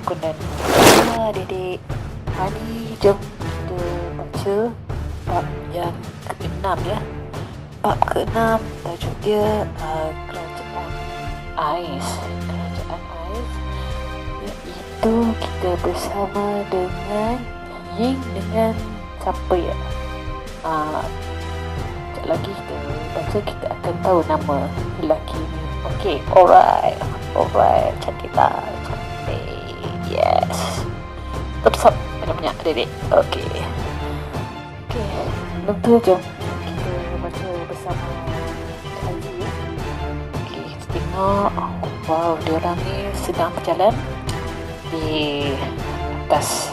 berkenan. Ya, Dedek. Hari jom kita baca bab yang ke-6 ya. Bab ke-6 tajuk dia Kerajaan Ais. Kerajaan Ais iaitu kita bersama dengan Ying dengan siapa ya? Sekejap lagi kita baca, kita akan tahu nama lelaki ni. Okay, alright, cantiklah, cantik, yes. Stop, banyak-banyak Dedek. Okay, sebelum tu jom kita baca bersama Haji ya. Okay, kita tengok. Wow, diorang ni sedang berjalan di atas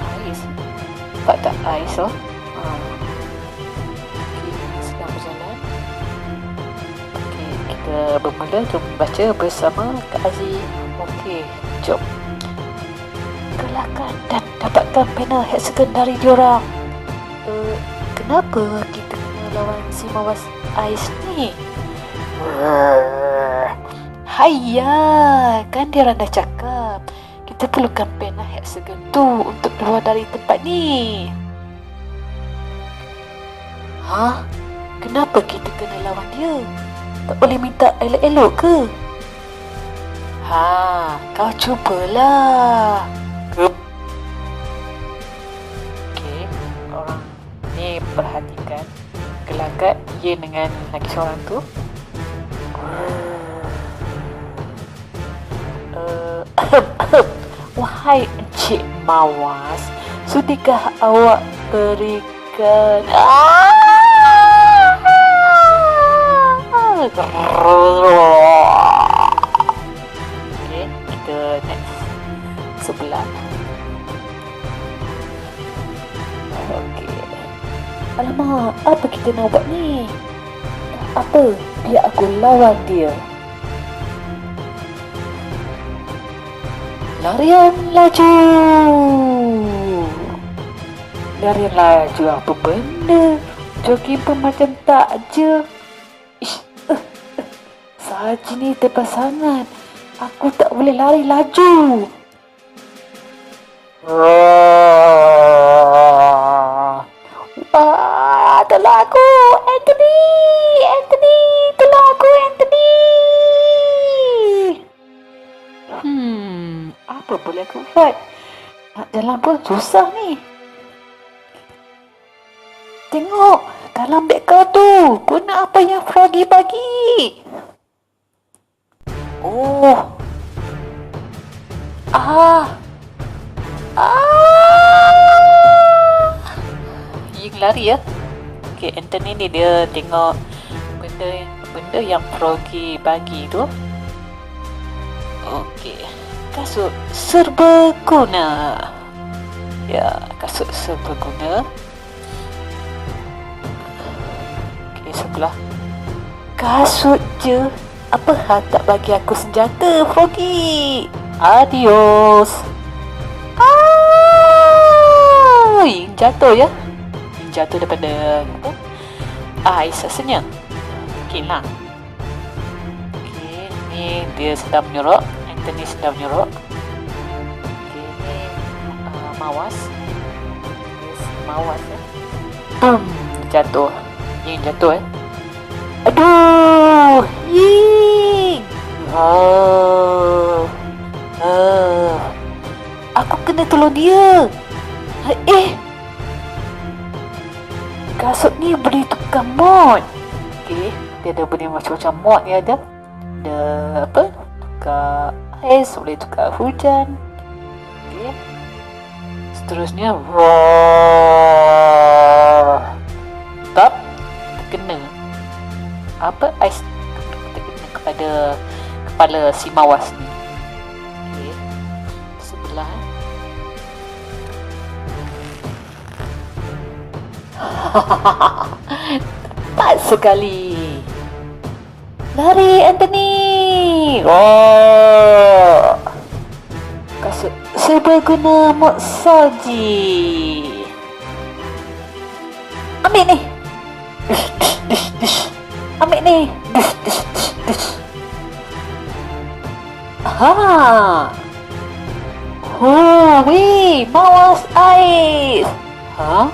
ais. Nampak tak ais tu? Sedang berjalan. Okay, kita bermula. Jom baca bersama Kak Aziz. Okay, jom. Kelakkan dan dapatkan pena hexagon dari diorang. Kenapa kita kena lawan si mawas ais ni? Hayya, kan diorang dah cakap kita perlukan pena hexagon tu untuk keluar dari tempat ni. Hah? Kenapa kita kena lawan dia? Tak boleh minta elok-elok ke? Kau cubalah. Okey, orang ni perhatikan gelagat Yin dengan lagi seorang tu. Wahai Encik Mawas, sudikah awak berikan Okay, kita next sebelah. Okay. Alamak, apa kita nak buat ni? Apa? Biar aku lawan dia. Larian laju. Apa benda? Jogging pun macam tak je. Sahaja ni tebal sangat. Aku tak boleh lari laju. Tolong aku, Anthony, tolong aku, Anthony. Apa boleh aku buat? Nak jalan pun susah ni. Tengok dalam beg kau tu, guna apa yang Froggy bagi? Ying lari ya. Okay, Anthony ni dia tengok benda yang Froggy bagi tu. Okay, kasut serbaguna. Ya, kasut serbaguna. Okay, sebelah. Kasut je. Apa hal tak bagi aku senjata, Froggy? Adios. Ying jatuh ya. Ying jatuh daripada ais rasanya. Okay lah. Okay, ni dia sedang menyorok. Anthony sedang menyorok. Okay, ni mawas. Mawas ya. Jatuh. Ying jatuh Aduh, Ying. Aku kena tolong dia. Kasut ni boleh tukar mod. Okay, dia ada boleh macam-macam mod ni ada. Ada apa? Tukar ais, boleh tukar hujan. Okay. Seterusnya tap terkena. Apa ais terkena kepada kepala si mawas ni. Okay. Sebelah tepat sekali. Lari Anthony. Kasut serbaguna mod salji. Ambil ni. Ambil ni. Wih, mawas ais. Hah?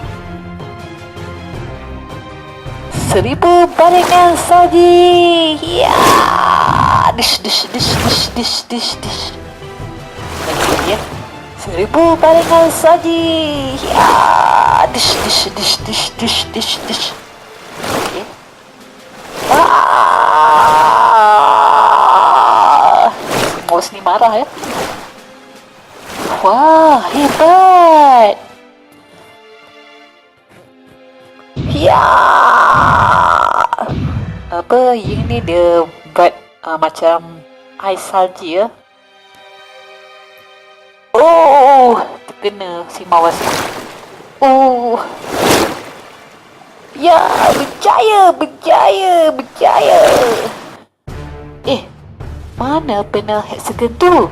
1000 baringan saji. Ya. Dish. Lagi ya. 1000 baringan saji. Ya. Dish. Okay. Bos ni marah ya. Wah, hebat. Ya. Apa yang ni dia buat macam ais salji ya. Oh, terkena si mawas. Oh. Ya, berjaya. Mana pena hexagon tu?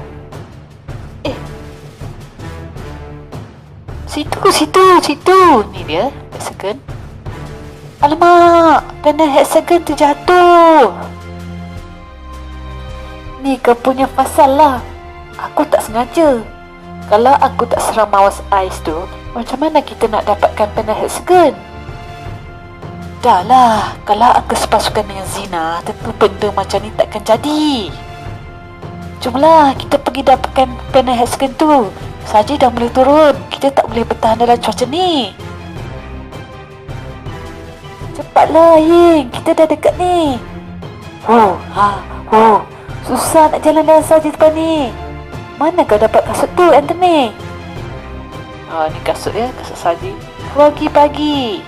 Situ. Ni dia, hexagon. Alamak, pena hexagon tu jatuh. Ni kau punya pasal lah. Aku tak sengaja. Kalau aku tak seram mawas ais tu, macam mana kita nak dapatkan pena hexagon? Dah lah, kalau aku sepasukan dengan Zina, tentu benda macam ni takkan jadi. Jomlah, kita pergi dapatkan pena hexagon tu. Saji dah boleh turun. Kita tak boleh bertahan dalam cuaca ni. Cepatlah, Ying. Kita dah dekat ni. Susah nak jalan dengan Saji depan ni. Mana kau dapat kasut tu, Anthony? Ni kasut ya, kasut Saji. Pagi-pagi.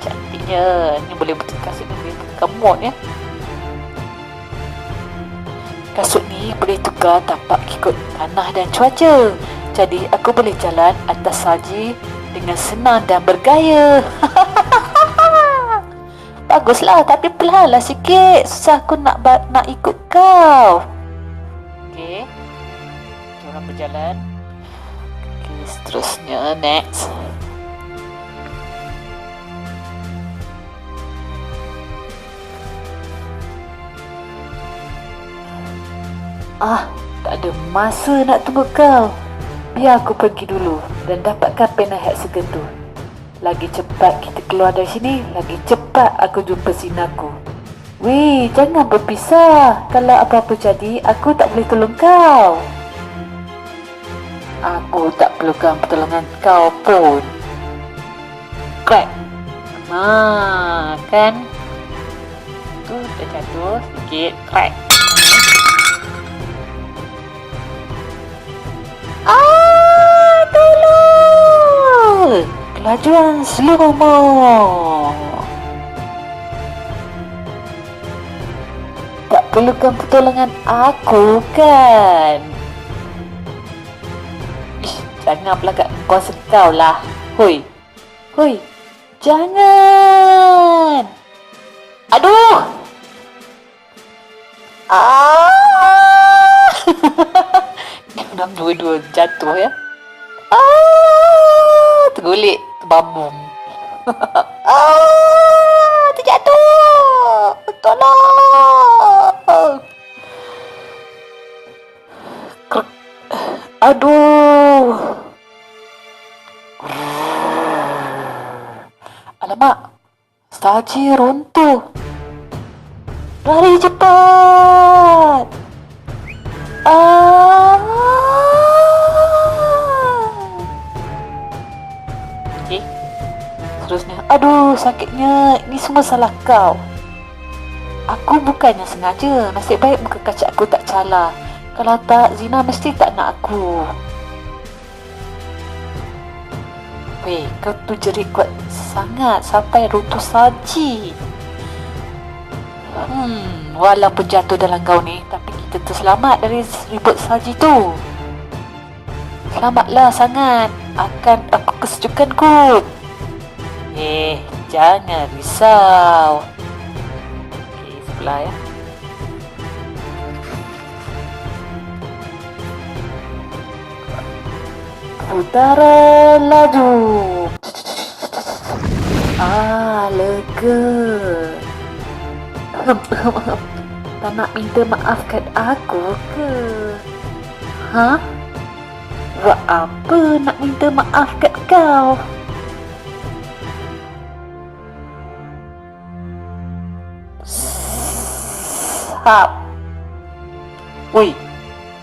Cantiknya. Ni boleh betul kasut ni boleh tukar mod ya. Kasut ni boleh tukar tapak ikut tanah dan cuaca. Jadi aku boleh jalan atas salji dengan senang dan bergaya. Baguslah, tapi perlahanlah sikit. Susah aku nak ikut kau. Okey. Kita berjalan. Okey, seterusnya next. Tak ada masa nak tunggu kau. Biar aku pergi dulu dan dapatkan pena hexagon tu. Lagi cepat kita keluar dari sini, lagi cepat aku jumpa Zinaku. Weh, jangan berpisah. Kalau apa-apa jadi, aku tak boleh tolong kau. Aku tak perlukan pertolongan kau pun. Crack. Kan? Tu dah jatuh sikit. Crack. Tolong! Kelajuan slow-mo. Tak perlukan pertolongan aku kan? Jangan pelagak kuasa kau lah. Hoi, jangan. Aduh. Dalam dua-dua jatuh ya. Tergulik, terbambung. Terjatuh. Tolong. Aduh. Alamak. Saji runtuh. Lari cepat. Okey. Seterusnya. Aduh, sakitnya. Ini semua salah kau. Aku bukannya sengaja. Nasib baik muka kaca aku tak calar. Kalau tak, Zina mesti tak nak aku. Weh, kau tu jerit kuat sangat sampai runtuh salji. Walaupun jatuh dalam kau ni, tapi kita terselamat dari ribut salji tu. Selamatlah sangat. Akan aku kesejukanku. Jangan risau. Okey, sebelah ya. Putaran laju. Lega. Tak nak minta maafkan aku ke? Buat apa nak minta maaf kat kau? Sap. Woi,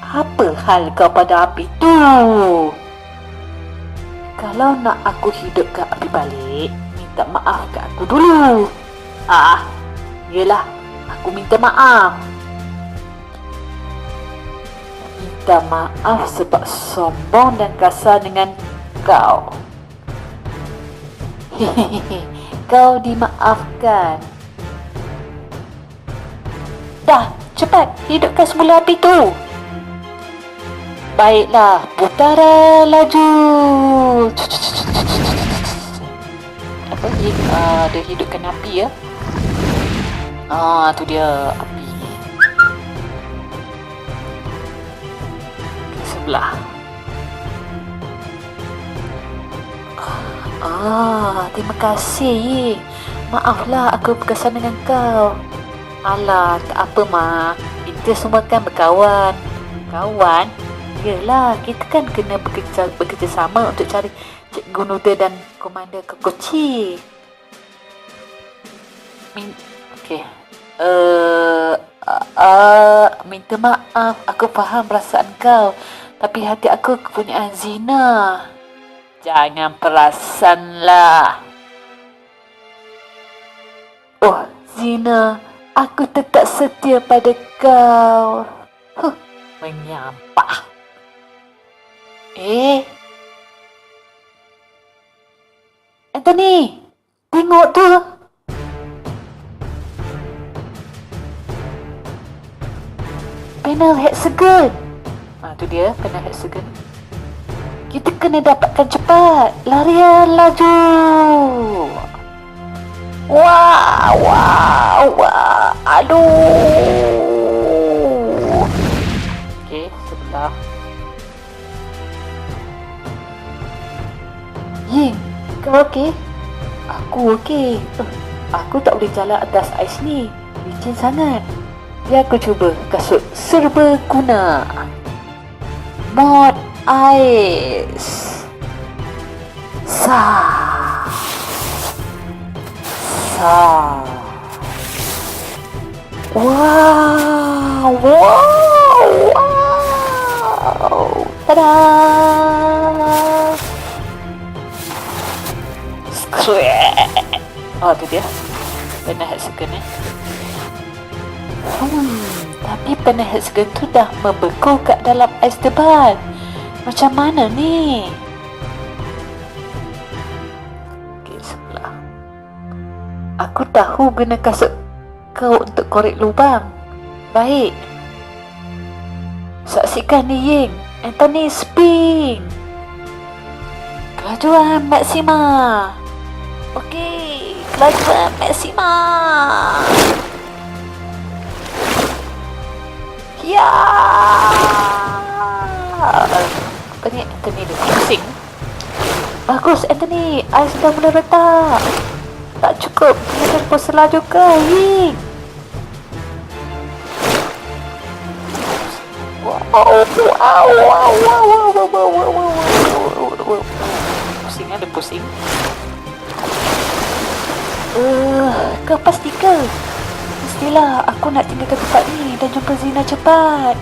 apa hal kau pada api tu? Kalau nak aku hidup kat api balik, minta maaf kat aku dulu. Yelah, aku minta maaf. Minta maaf sebab sombong dan kasar dengan kau. Hehehe, kau dimaafkan. Dah, cepat hidupkan semula api tu. Baiklah, putara laju. Apa ni? Dia hidupkan api ya. Tu dia api. Ke sebelah. Terima kasih. Maaflah aku berkesan dengan kau. Alah, tak apa Mak. Kita semua kan berkawan. Kawan? Yelah, kita kan kena bekerja sama untuk cari Cikgu Nuda dan Komander Kokoci. Okey. Minta maaf. Aku faham perasaan kau. Tapi hati aku kepunyaan zina. Jangan perasan lah. Oh, zina. Aku tetap setia pada kau. Menyampah. Anthony, tengok tu. Panel hexagon. Tu dia, panel hexagon. Kita kena dapatkan cepat. Larian laju. Wah. Aduh. Okey, sebelah. Ying, kau okey? Aku okey. Aku tak boleh jalan atas ais ni. Licin sangat. Biar aku cuba kasut serbaguna. Mod ais. Wow. Tada. Tu dia. Panel hexagon ni. Tapi panel hexagon tu dah membeku kat dalam ais tebal. Macam mana ni? Okey, sebelah. Aku tahu guna kasut kau untuk korek lubang. Baik. Saksikan ni Ying. Anthony spin. Kelajuan maksima. Okey, kelajuan maksima. Ya. Apa ni? Anthony dia pusing. Bagus Anthony, ais sudah mula retak. Tak cukup, kena terpus selaju ke Ying? Pusing, ada pusing. Kau pasti ke? Mestilah, aku nak tinggalkan tempat ni dan jumpa Zina cepat.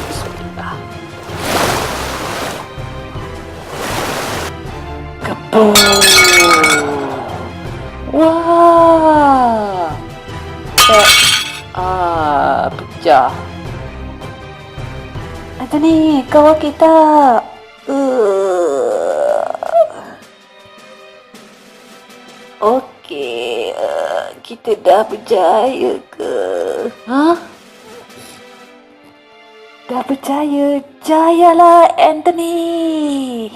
Bismillah. Kebun. Wah. Pecah. Anthony, kau okey tak? Okey, kita dah berjaya ke? Dah berjaya. Jayalah Anthony.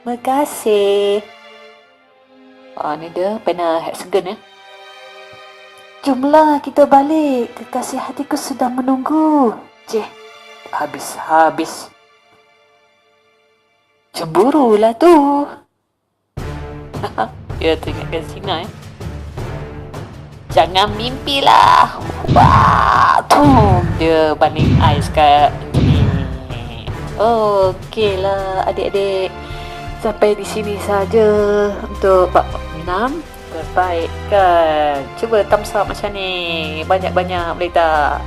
Makasih. Ni dia panel hexagon ya. Jomlah kita balik. Kekasih hatiku sudah menunggu. Habis. Cemburulah tu. Ya, teringatkan Zina Jangan mimpilah. Wah, tu dia banding ais kat ni. Okey lah adik-adik, sampai di sini saja untuk bab 6. Terbaik kan? Cuba thumbs up macam ni, banyak-banyak boleh tak?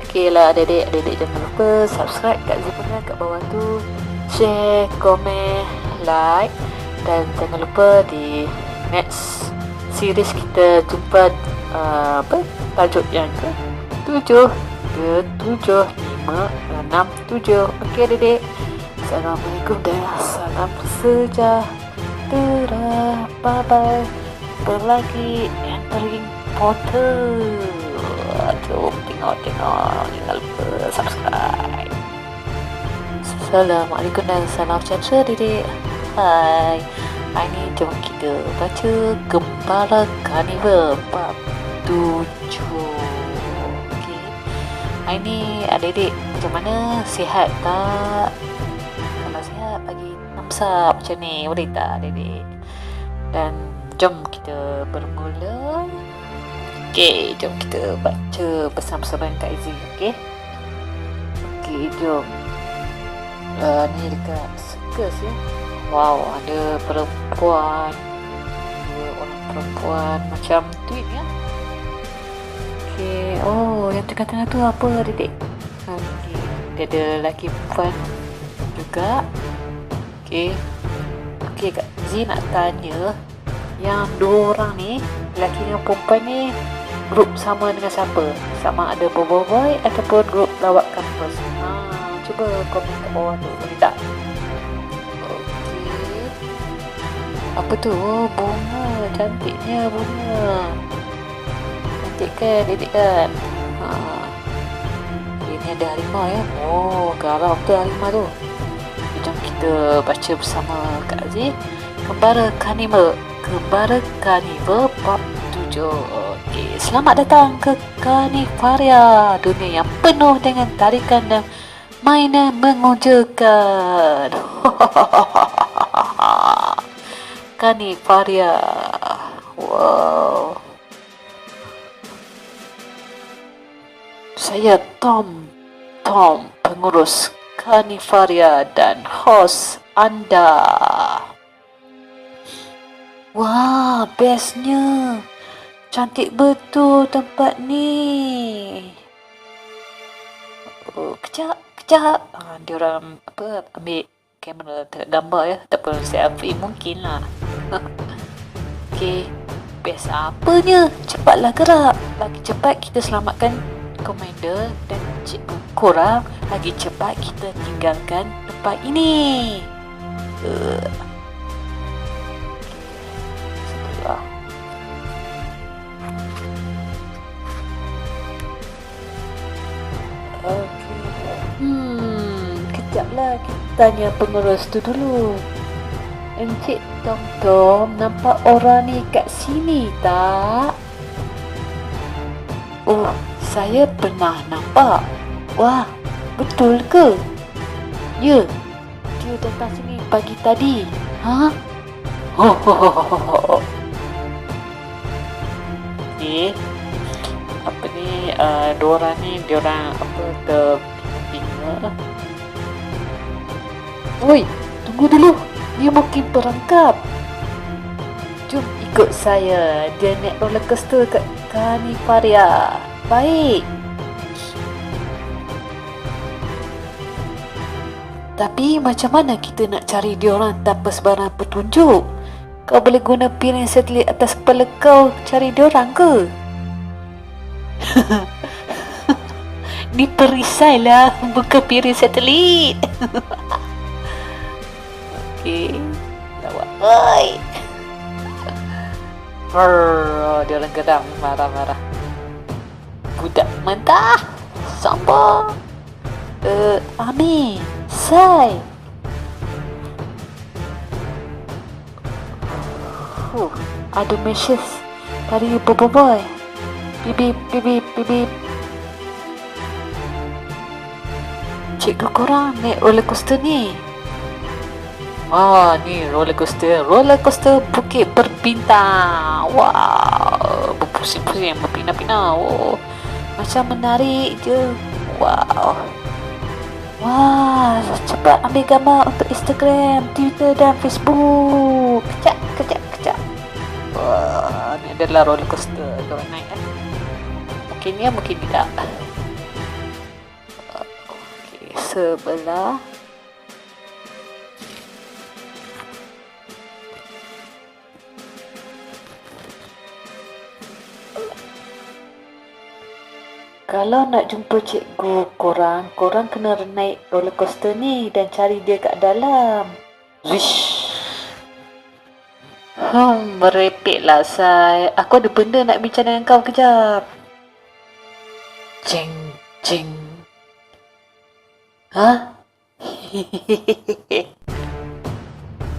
Okey lah adik-adik jangan lupa subscribe kat Zipuna kat bawah tu, share, komen, like, dan jangan lupa di next series kita jumpa tajuk yang ke-7 Okey adik-adik, Assalamualaikum dan salam sejahtera. Bye bye. Berlagi yang paling important, jom tengok, jangan lupa subscribe. Assalamualaikum dan salam sejahtera adik-adik. Hai, hari ni jom kita baca Gembala Karnival bab 7. Okay. Hari ni adik-adik macam mana? Sihat tak? Kalau sihat bagi thumbs up macam ni, boleh tak adik-adik? Dan jom kita bermula. Okay, jom kita baca bersama-sama dengan Kak Izzy. Okay, jom. Ni dekat circus ya. Wow, ada perempuan, 2 orang perempuan macam tweet ya. Okay, oh yang tengah-tengah tu apa adik-adik? Okay, dia ada lelaki perempuan juga. Okay, Kak Izzy nak tanya, yang 2 orang ni, lelaki dan perempuan ni, grup sama dengan siapa? Sama ada boy ataupun grup lawak kampus? Cuba komen kat bawah tu, boleh tak? Okey, apa tu? Oh, bunga, cantiknya bunga. Cantik kan, adik kan? Ini ada harimau ya. Oh, garau tu harimau tu. Jom kita baca bersama Kak Aziz. Gembala Karnival bab 7. Okey, selamat datang ke Karnivaria, dunia yang penuh dengan tarikan dan mainan mengonjakan. Karnivaria. Wow. Saya Tom, pengurus Karnivaria dan host anda. Wah, bestnya. Cantik betul tempat ni. Oh, kejap. Diorang ambil kamera gambar ya, ataupun selfie mungkin lah. Okey, best apanya? Cepatlah gerak. Lagi cepat kita selamatkan komander dan cikgu korang, lagi cepat kita tinggalkan tempat ini. Kejaplah, kita tanya pengurus tu dulu. Encik Tom, nampak orang ni kat sini tak? Oh, saya pernah nampak. Wah, betul ke? Ya, dia datang sini pagi tadi. Ha? Okay, apa ni, 2 orang ni, diorang terbingung. Oi, tunggu dulu, dia mungkin perangkap. Jom ikut saya, dia naik roller coaster kat Karnivaria. Baik. Tapi macam mana kita nak cari diorang tanpa sebarang petunjuk? Kau boleh guna piring satelit atas kepala kau cari diorang ke? Ni perisai lah, bukan piring satelit. Okey, lawak. Oi. Dia orang geram, marah-marah. Budak mentah, sombong. Amin, Sai. Ada mesej dari boy. Bibip. Cikgu korang naik roller coaster ni. Ni roller coaster Bukit Berbintang. Wow, berpusing-pusing, berpindah-pindah. Oh, macam menarik je. Wow, Wah, cepat ambil gambar untuk Instagram, Twitter dan Facebook. Kejap. Wah, ni adalah roller coaster korang naik kan. Mungkin ya, mungkin tidak. Okey, sebelah. Kalau nak jumpa cikgu korang kena naik roller coaster ni dan cari dia kat dalam. Wish. Merepeklah say. Aku ada benda nak bincang dengan kau kejap. Ceng. Ha?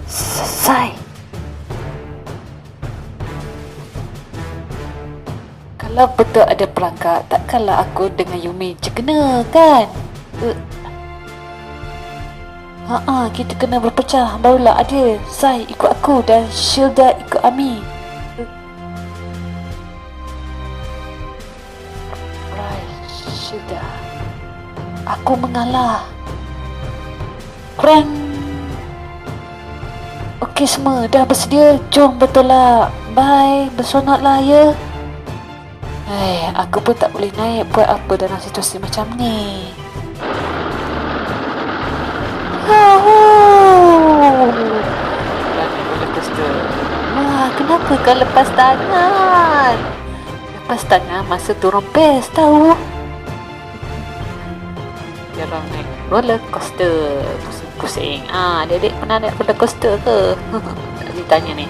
Say. Kalau betul ada perangkap, takkanlah aku dengan Yumi terkena kan? Kita kena berpecah. Barulah ada Sai ikut aku dan Shilda ikut Ami. Right, Shilda. Aku mengalah. Prank. Okey semua, dah bersedia? Jom bertolak. Bye, bersonatlah ya. Aku pun tak boleh naik. Buat apa dalam situasi macam ni? Wah, kenapa kau lepas tangan? Lepas tangan masa turun best tahu. Jarang naik roller coaster. Pusing-pusing. Adik-adik pernah naik roller coaster ke? Tak ditanya ni.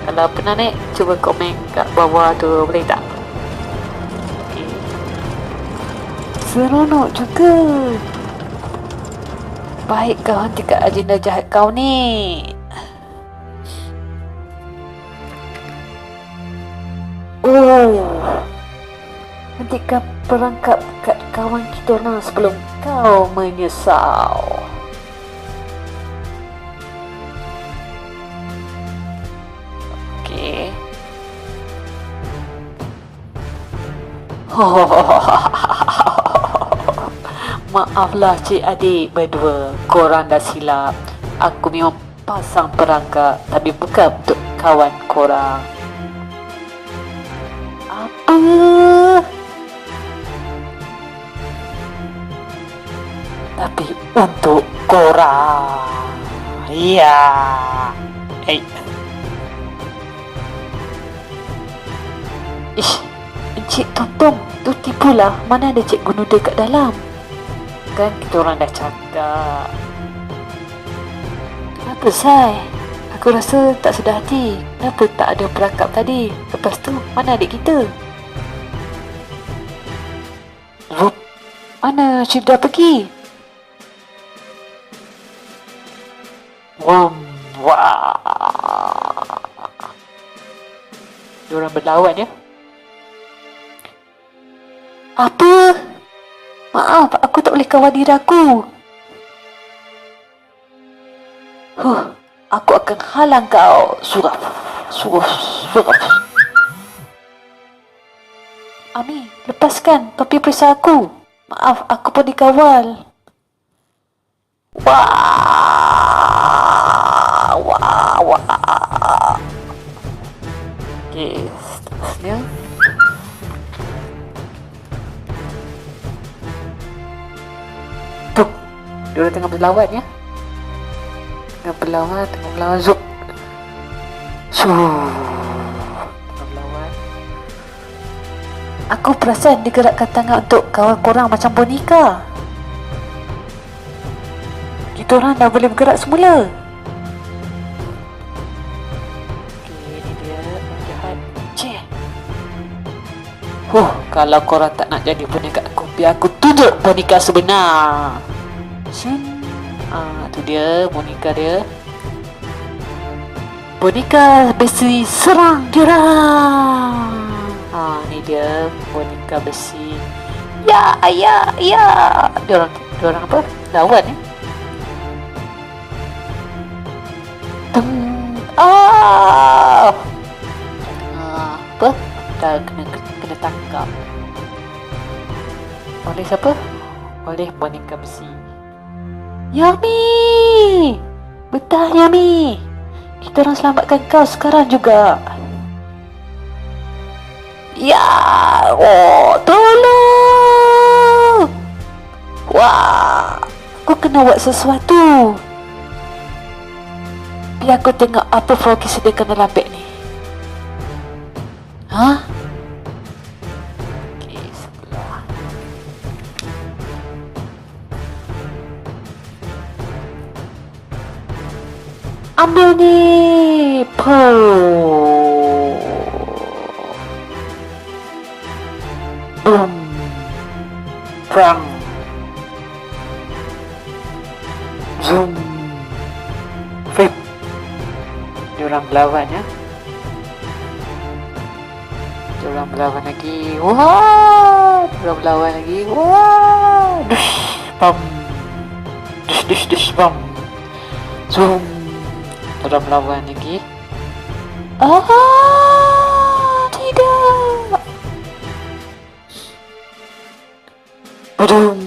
Kalau pernah naik, cuba komen kat bawah tu, boleh tak? Seronok juga. Baik kau hentikan agenda jahat kau ni. Hentikan perangkap kat kawan kita orang sebelum kau menyesal. Okey. Maaflah cik adik berdua, korang dah silap. Aku memang pasang perangkap, tapi bukan untuk kawan korang. Apa? Tapi untuk korang. Ya. Encik Tontong, tu tipulah. Mana ada cikgu Nuda kat dalam? Kan kita orang dah cakap. Kenapa say? Aku rasa tak sedar hati. Kenapa tak ada perangkap tadi? Lepas tu mana adik kita? Rup, mana Syibda pergi? Wah. Diorang berlawan ya. Apa? Maaf, aku tak boleh kawal diri aku. Aku akan halang kau. Surah. Ami, lepaskan topi perisai aku. Maaf, aku pun dikawal. Wah. Okey, seterusnya. Dia orang tengah berlawan ya. Tengah berlawan Zup. Tengah berlawan. Aku perasan dia gerakkan tangan untuk kawan korang macam boneka. Kita orang dah boleh bergerak semula. Okey, ni dia yang jahat. Kalau korang tak nak jadi boneka aku, biar aku tunjuk boneka sebenar. Tu dia boneka dia. Boneka besi serang diorang. Ni dia boneka besi. Ya. Diorang apa? Lawan ni. Apa? Dah kena tangkap. Oleh siapa? Oleh boneka besi. Yami! Betah, Yami! Kita orang selamatkan kau sekarang juga. Ya! Oh, tolong! Wah! Aku kena buat sesuatu. Biar aku tengok apa Froggy sediakan dalam beg ni. Hah? Okey, sebelah. Ambil ni! Boom! Prang! Zoom! Flip! Diorang berlawan ya. Diorang berlawan lagi. Wah! Diorang berlawan lagi. Wah! Dush! Bam! Dush, dush, dush, bam! Zoom! Diorang berlawan lagi. Tidak! Badum!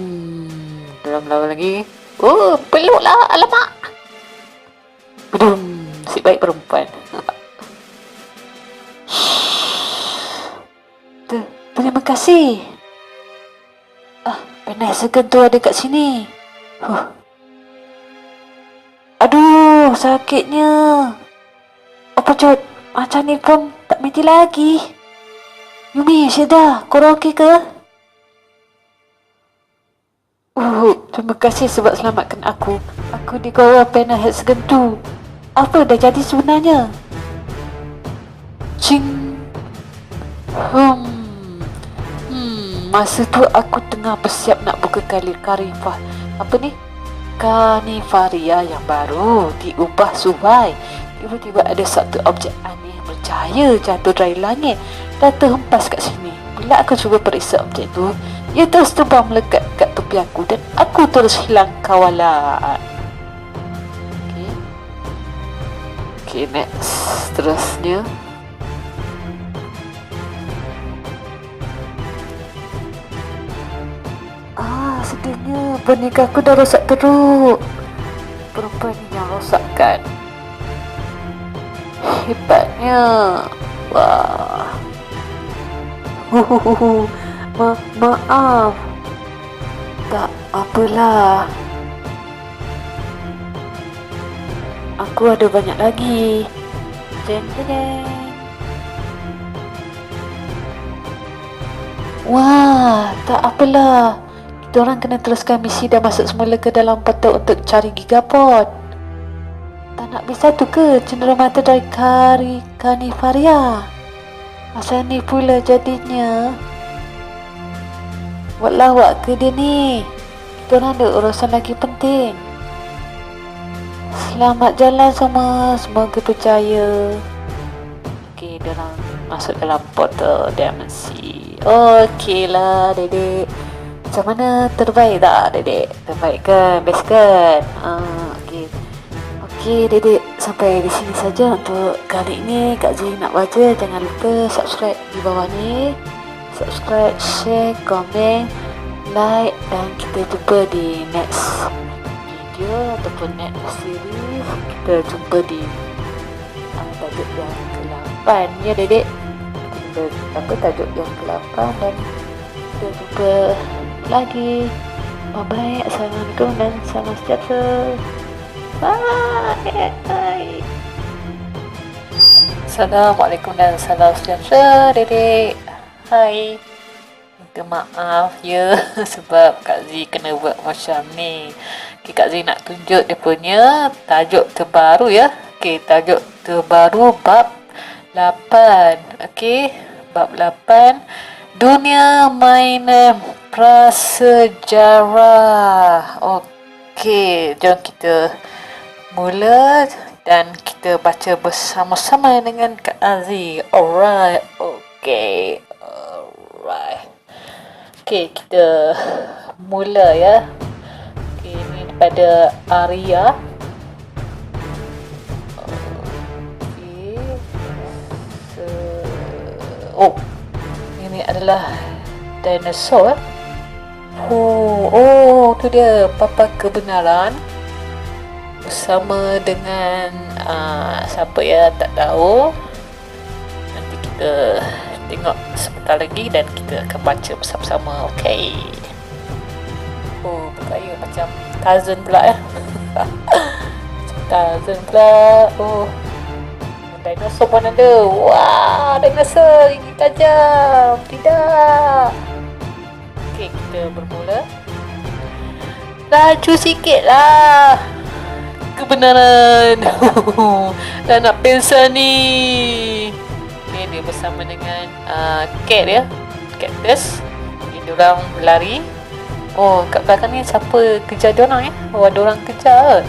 Diorang berlawan lagi. Oh, peluklah! Alamak! Badum! Si baik perempuan. Terima kasih. Penas segan tu ada kat sini. Aduh, sakitnya. Apa cut? Macam ni pun tak mati lagi. Yumi, Syeda, korang okey ke? Terima kasih sebab selamatkan aku. Aku digawa panah hexagon tu. Apa dah jadi sebenarnya? Cing. Masa tu aku tengah bersiap nak buka karifah. Apa ni? Kanifaria yang baru diubah suhai. Tiba-tiba ada satu objek aneh bercahaya jatuh dari langit dan terhempas kat sini. Bila aku cuba periksa objek tu, ia terus terbang melekat kat tepi aku dan aku terus hilang kawalan. Okay, next. Terusnya sedihnya boneka aku dah rosak teruk. Perempuan yang rosakkan. Hebatnya. Wah. Maaf. Tak apalah. Aku ada banyak lagi. Jeng jeng. Wah, tak apalah. Kita orang kena teruskan misi dan masuk semula ke dalam peta untuk cari Gigapod. Tak nak bisa tu ke cenderamata dari Kanifaria? Masa ni pula jadinya. Buat lawak ke dia ni? Kita orang ada urusan lagi penting. Selamat jalan semua. Semoga berjaya. Okey, dia orang masuk dalam portal dimensi. Okey lah, dedek. Macam mana? Terbaik tak, dedek? Terbaik kan? Best kan? Okey, dedek. Sampai di sini saja untuk kali ini. Kak Zee nak baca. Jangan lupa subscribe di bawah ni. Subscribe, share, komen, like. Dan kita jumpa di next video ataupun next series. Kita jumpa di tajuk yang ke-8 ya, dedek. Tajuk yang ke-8 dan kita jumpa lagi. Bye-bye. Assalamualaikum dan salam sejahtera. Bye. Assalamualaikum dan salam sejahtera, dedek. Hai. Minta maaf ya sebab Kak Zee kena buat macam ni. Okay, Kak Zee nak tunjuk dia punya tajuk terbaru ya. Okay, tajuk terbaru bab 8. Okay, bab 8. Dunia mainan prasejarah. Okey, jom kita mula dan kita baca bersama-sama dengan Kak Zee. Alright. Okey. Alright. Okey, kita mula ya. Okey, ini daripada Arya. Ini adalah dinosaur. Tu dia papa kebenaran. bersama dengan siapa ya, tak tahu. Nanti kita tengok sebentar lagi dan kita akan baca bersama-sama. Okay. Oh, bergaya macam Tarzan pula ya. Tarzan pula. Oh, dinosaur pun ada. Wah, dinosaur gigi tajam. Tidak. Okay, kita bermula. Laju sikit lah. Kebenaran. Dah nak pingsan ni. Okay, dia bersama dengan cat ya. Cactus. Dia orang berlari. Oh, kat belakang ni siapa kejar diorang ya? Oh, ada orang kejar.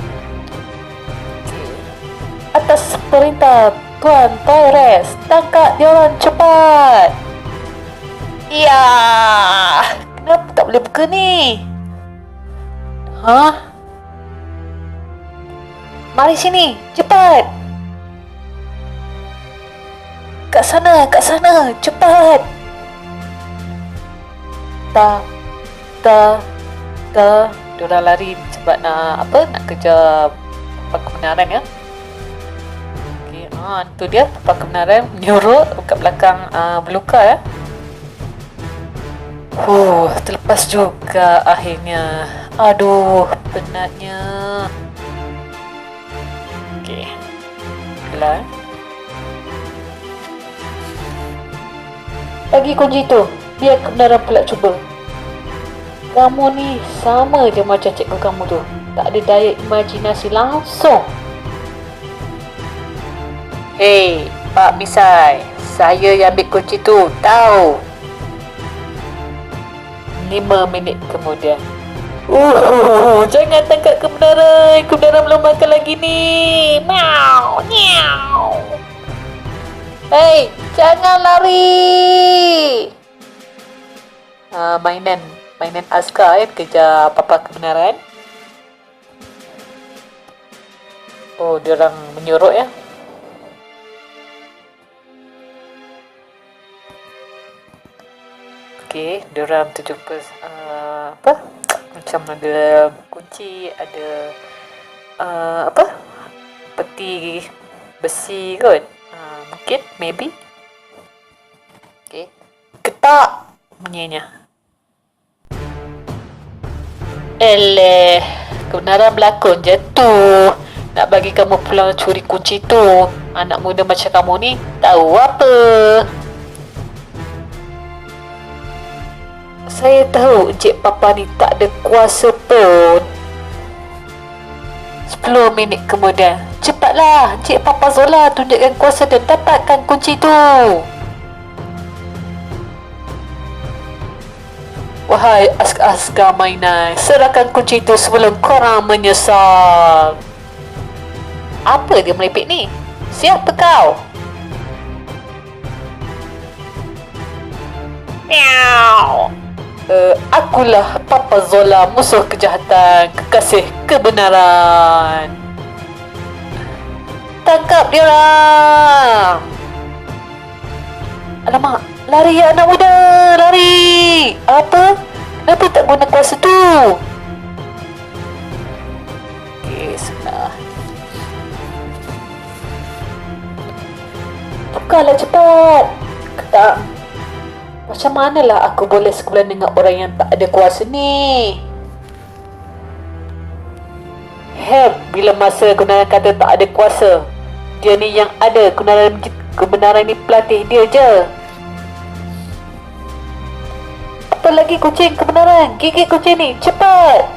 Okay. Atas perintah Tuan Tyrus, tangkap diorang cepat. Ya. Kenapa tak boleh buka ni? Hah? Mari sini, cepat. Kat sana, cepat. Diorang lari sebab nak kejar Papa Kebenaran ya. Okay, tu dia Papa Kebenaran menyuruh kat belakang berluka ya. Terlepas juga akhirnya. Aduh, penatnya. Okay, kelar. Bagi kunci tu, biar Kebenaran pula cuba. Kamu ni sama je macam cikgu kamu tu. Tak ada daya imajinasi langsung. Hei, Pak Misai, saya yang ambil kunci tu, tahu. 5 minit kemudian. Jangan tangkap Kebenaran. Kebenaran belum makan lagi ni. Miau, miau. Hei, jangan lari. Mainan askar kejar Papa Kebenaran. Oh, diorang menyuruh ya. Okay, diorang terjumpa macam ada kunci, ada peti besi kot. Mungkin, maybe. Okay, ketak bunyinya. Eleh, Kebenaran berlakon je tu. Nak bagi kamu pulang curi kunci tu. Anak muda macam kamu ni tahu apa? Saya tahu Encik Papa ni tak ada kuasa pun. 10 minit kemudian. Cepatlah, Encik Papa Zola tunjukkan kuasa dan dapatkan kunci tu. Wahai askar mainan, serahkan kunci itu sebelum korang menyesal. Apa dia merepek ni? Siapa kau? Miau. Akulah Papa Zola, musuh kejahatan, kekasih kebenaran. Tangkap dia orang. Alamak, lari ya anak muda, lari. Apa? Kenapa tak guna kuasa tu? Okay, sebentar. Bukalah cepat. Ketak. Macam manalah aku boleh sebulan dengan orang yang tak ada kuasa ni? Bila masa Kebenaran kata tak ada kuasa, dia ni yang ada. Kebenaran ni pelatih dia je. Apa lagi kucing Kebenaran? Gigit kucing ni, cepat.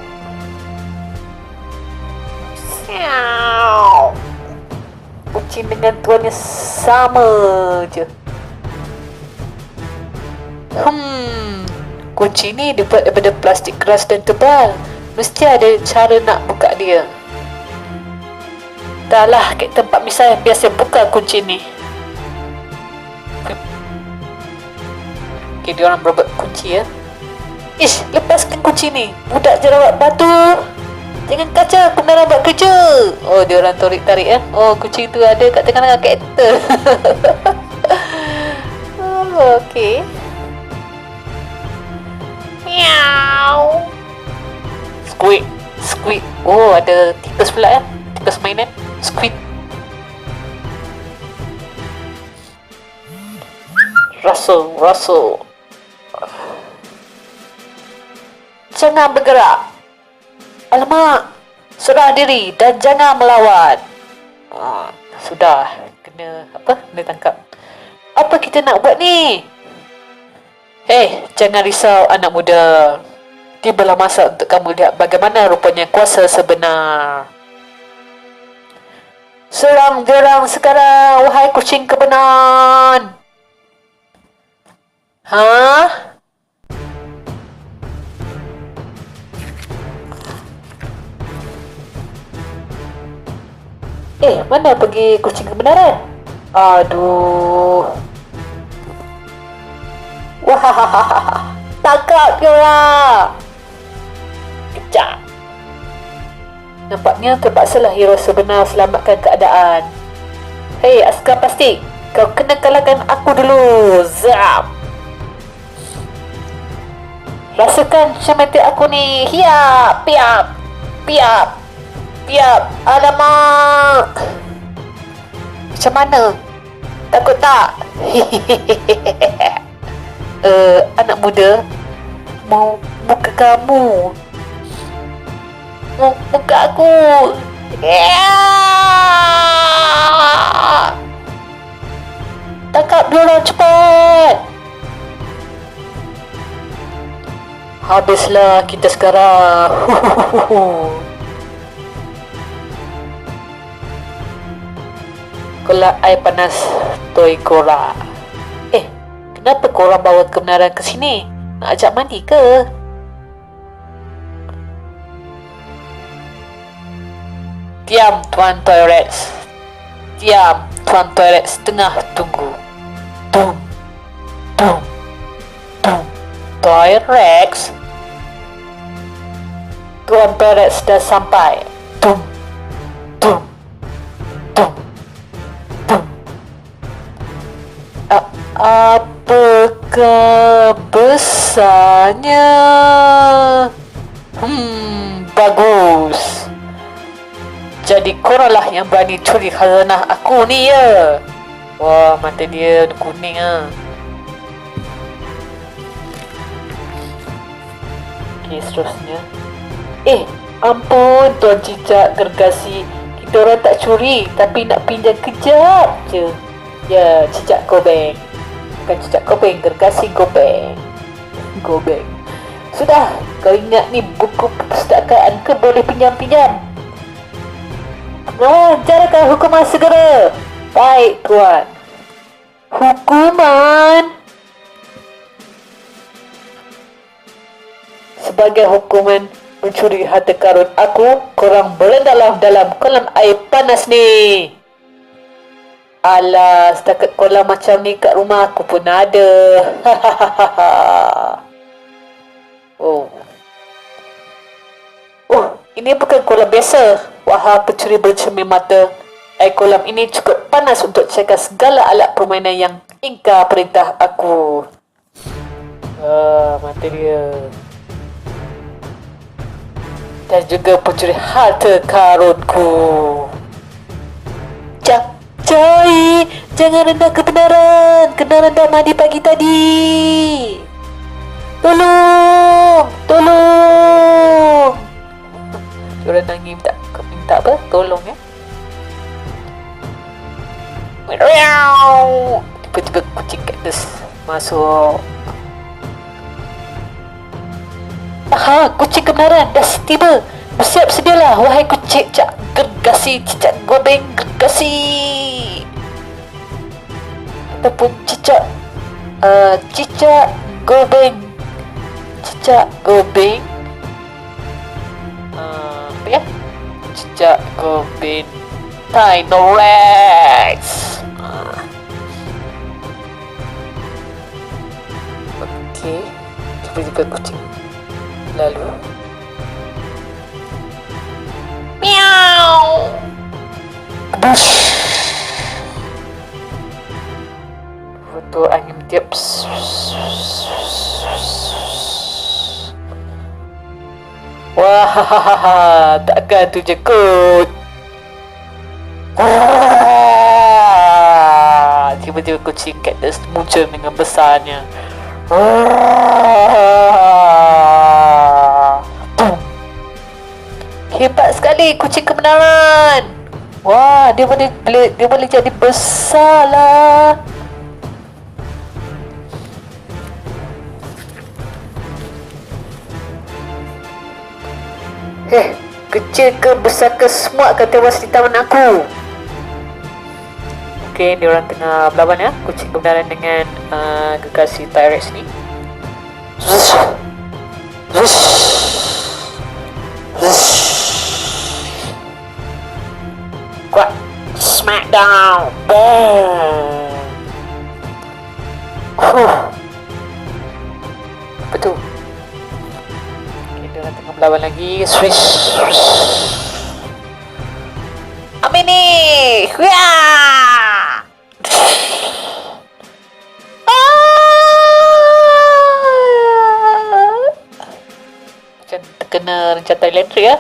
Siau. Kucing dengan tuannya sama je. Kunci ni dibuat daripada plastik keras dan tebal. Mesti ada cara nak buka dia. Dahlah, Kapten Pak Misai biasa buka kunci ni. Okay, diorang berebut kunci ya. Ish, lepaskan kunci ni. Budak jerawat batu. Jangan kacau, Kebenaran buat kerja. Oh, diorang tarik-tarik ya. Oh, kunci tu ada kat tengah-tengah karakter. Okay. Meow. Squeak. Oh, ada tipis pula ya. bekas mainan Squid. Russell. Jangan bergerak. Alamak, serah diri dan jangan melawan. Sudah, kena tangkap. Apa kita nak buat ni? Jangan risau anak muda. Tibalah masa untuk kamu lihat bagaimana rupanya kuasa sebenar. Serang derang sekarang, wahai kucing kebenaran. Mana pergi kucing kebenaran? Aduh. Wah, tangkap dia lah. Kejap. Nampaknya terpaksalah hero sebenar selamatkan keadaan. Hei, askar plastik, kau kena kalahkan aku dulu. Zap. Rasakan cemeti aku ni. Hiap, piap. Alamak. Macam mana? Takut tak? Anak muda, mau buka kamu. Mau buka aku. Tangkap dia orang, cepat. Habislah kita sekarang. Kelak air panas Toy Cora. Kenapa korang bawa kebenaran ke sini? Nak ajak mandi ke? Diam, Tuan Toy-Rex. Tengah tunggu. Boom. Toy-Rex. Tuan Toy-Rex dah sampai. Boom. Apakah besarnya? Bagus. Jadi koranglah yang berani curi khazanah aku ni ya. Wah, mata dia kuning ah. Okey, seterusnya. Ampun Tuan Cicak Gergasi. Kita orang tak curi, tapi nak pinjam kejap je. Ya, Cicak Gobeng. Bukan Cicak Gobeng, Gergasi Gobeng. Sudah, kau ingat ni buku perpustakaan ke boleh pinjam-pinjam? Jarakan hukuman segera. Baik, Tuan. Hukuman? Sebagai hukuman mencuri harta karun aku, korang berendahlah dalam kolam air panas ni. Alah, setakat kolam macam ni kat rumah aku pun ada. Ini bukan kolam biasa. Wahai pencuri bercermin mata, air kolam ini cukup panas untuk cakap segala alat permainan yang ingkar perintah aku. Mata dia. Dan juga pencuri harta karunku. Cai, jangan rendah kebenaran. Kebenaran dah mandi pagi tadi. Tolong. Diorang nangis minta apa? Tolong ya. Tiba-tiba kucing kaktus masuk. Kucing kebenaran dah tiba. Bersiap sedialah, wahai kucing Cicak Gergasi, Cicak Gobeng Gergasi. Ataupun Cicak Gobeng. Apa ya? Cicak Gobeng Dino-Rex. Okey, tiba-tiba kucing lalu. Meow. Bush. Foto angin tiap. Wah, takkan tu je kot. Tiba-tiba kucing cactus muncul dengan besarnya. Boom. Hebat sekali kucing kebenaran. Wah, dia boleh jadi besar lah. Kecil ke besar ke semua akan tewas di tangan aku. Okey, diorang tengah berlawan ya, kucing kebenaran dengan gegasi T-Rex ni. Kuat, smackdown, boom. Apa tu? Okay, diorang tengah berlawan lagi. Swish. Apa ni? Macam terkena rencatan elektrik ya.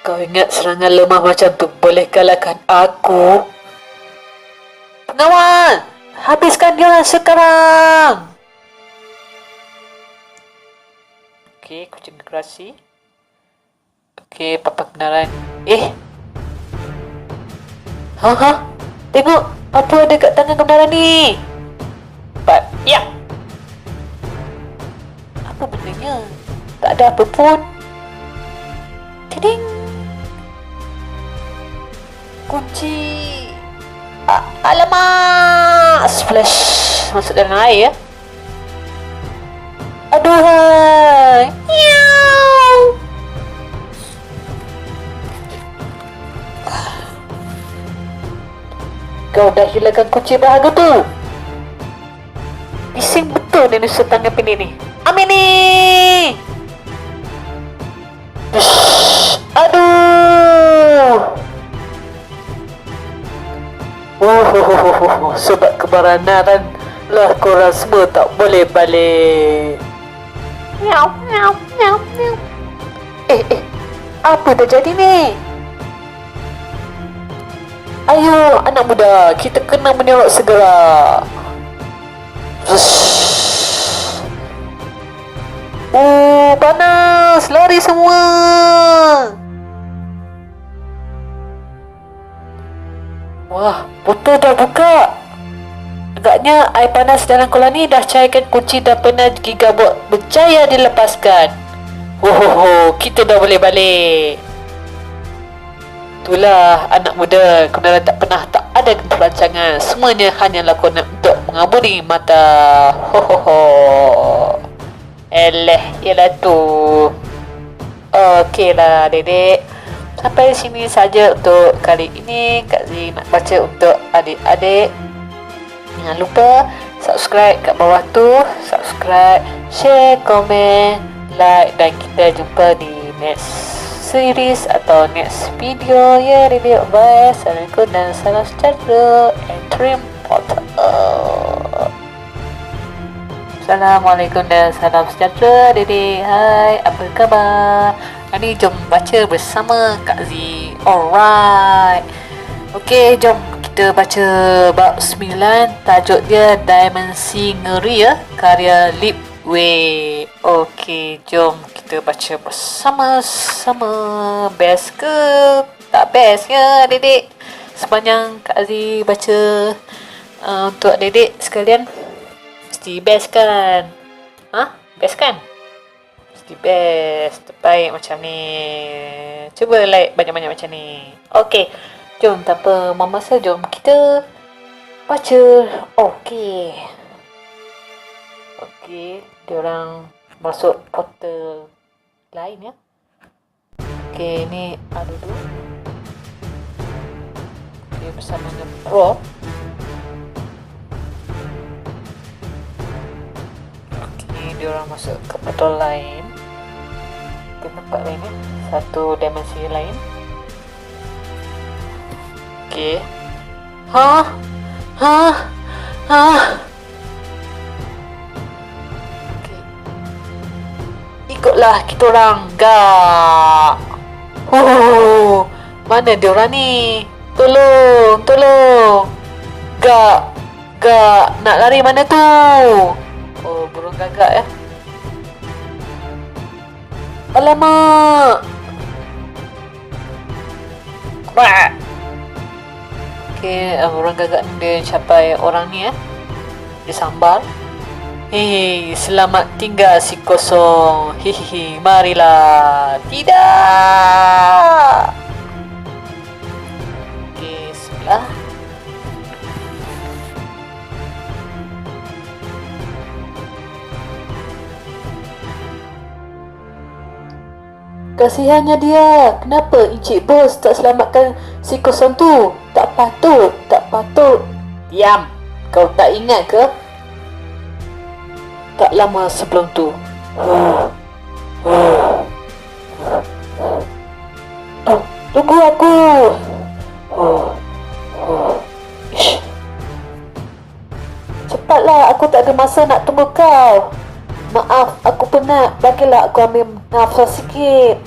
Kau ingat serangan lemah macam tu boleh kalahkan aku? Pengawal, habiskan dia sekarang. Okey, kucing gerasi. Okey, papa kebenaran. Tengok apa ada kat tangan kebenaran ni. Ya. Apa benarnya? Tak ada apa pun. Tiding. Kunci. Alamak. Splash. Masuk dalam air ya. Aduhai. Kau dah hilangkan kunci berharga tu. Bising betul dia nusuk tangan pendek ni. Ambil ni. Aduh. Sebab kebenaran lah korang semua tak boleh balik. Miau. Apa dah jadi ni? Ayo anak muda, kita kena menyorok segera. Panas, lari semua. Wah, botol dah buka. Agaknya air panas dalam kolam ni dah cairkan kunci dan pernah gigabot berjaya dilepaskan. Kita dah boleh balik. Itulah anak muda, kebenaran tak pernah tak ada perancangan. Semuanya hanyalah konon untuk mengaburi mata. Ialah tu. Okeylah dedek. Sampai sini saja untuk kali ini. Kak Zee nak baca untuk adik-adik. Jangan lupa subscribe kat bawah tu. Subscribe, share, komen, like dan kita jumpa di next series atau next video ya. Review bye. Assalamualaikum dan salam sejahtera and trim portal. Assalamualaikum dan salam sejahtera Dede. Hai, apa khabar? Hari ni jom baca bersama Kak Zee. Alright. Okey, jom kita baca bab 9. Tajuk dia Dimensi Ngeri ya, karya Lip Wei. Okey, jom kita baca bersama-sama. Best ke? Tak best ya dedek? Sepanjang Kak Zee baca untuk dedek sekalian, mesti best kan? Best kan? Mesti best. Terbaik macam ni. Cuba like banyak-banyak macam ni. Okey, jom tanpa memasa, jom kita baca. Okey, diorang masuk portal lain ya. Okey, ni ada dulu. Okey, bersama dengan Pro. Okey, diorang masuk ke portal lain, ke tempat lain ya, satu dimensi lain. Okey. ikutlah kita orang. Gak. Mana dia orang ni? Tolong. Gak. Nak lari mana tu? Oh, burung gagak ya. Alamak. Bah. Okey, burung gagak ni dia capai orang ni ya. Dia sambar. Hei, selamat tinggal si kosong. Hihihi, marilah. Tidak. Okey, sebelah. Kasihannya dia. Kenapa Encik Bos tak selamatkan si kosong tu? Tak patut. Diam. Kau tak ingat ke? Tak lama sebelum tu. Tunggu aku. Cepatlah, aku tak ada masa nak tunggu kau. Maaf, aku penat. Bagilah aku ambil nafas sikit.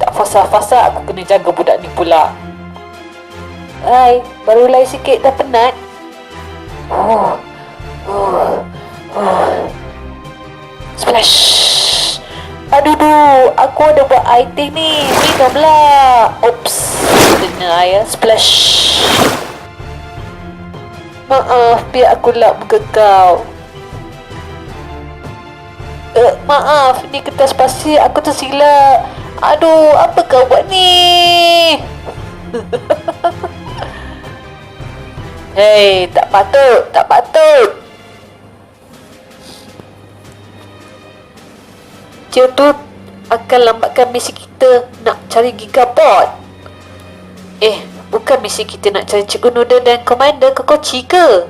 Tak fasa-fasa aku kena jaga budak ni pula. Hai, baru lari sikit dah penat. Splash. Aduh, aku ada buat item ni. Minumlah. Oops, kena air. Splash. Maaf, biar aku lap muka kau. Maaf, ni kertas pasir aku tersilap. Aduh, apa kau buat ni? Hei, tak patut. Dia tu akan lambatkan misi kita nak cari Gigabot. Bukan misi kita nak cari Cikgu Noodle dan Komander Kokochi ke?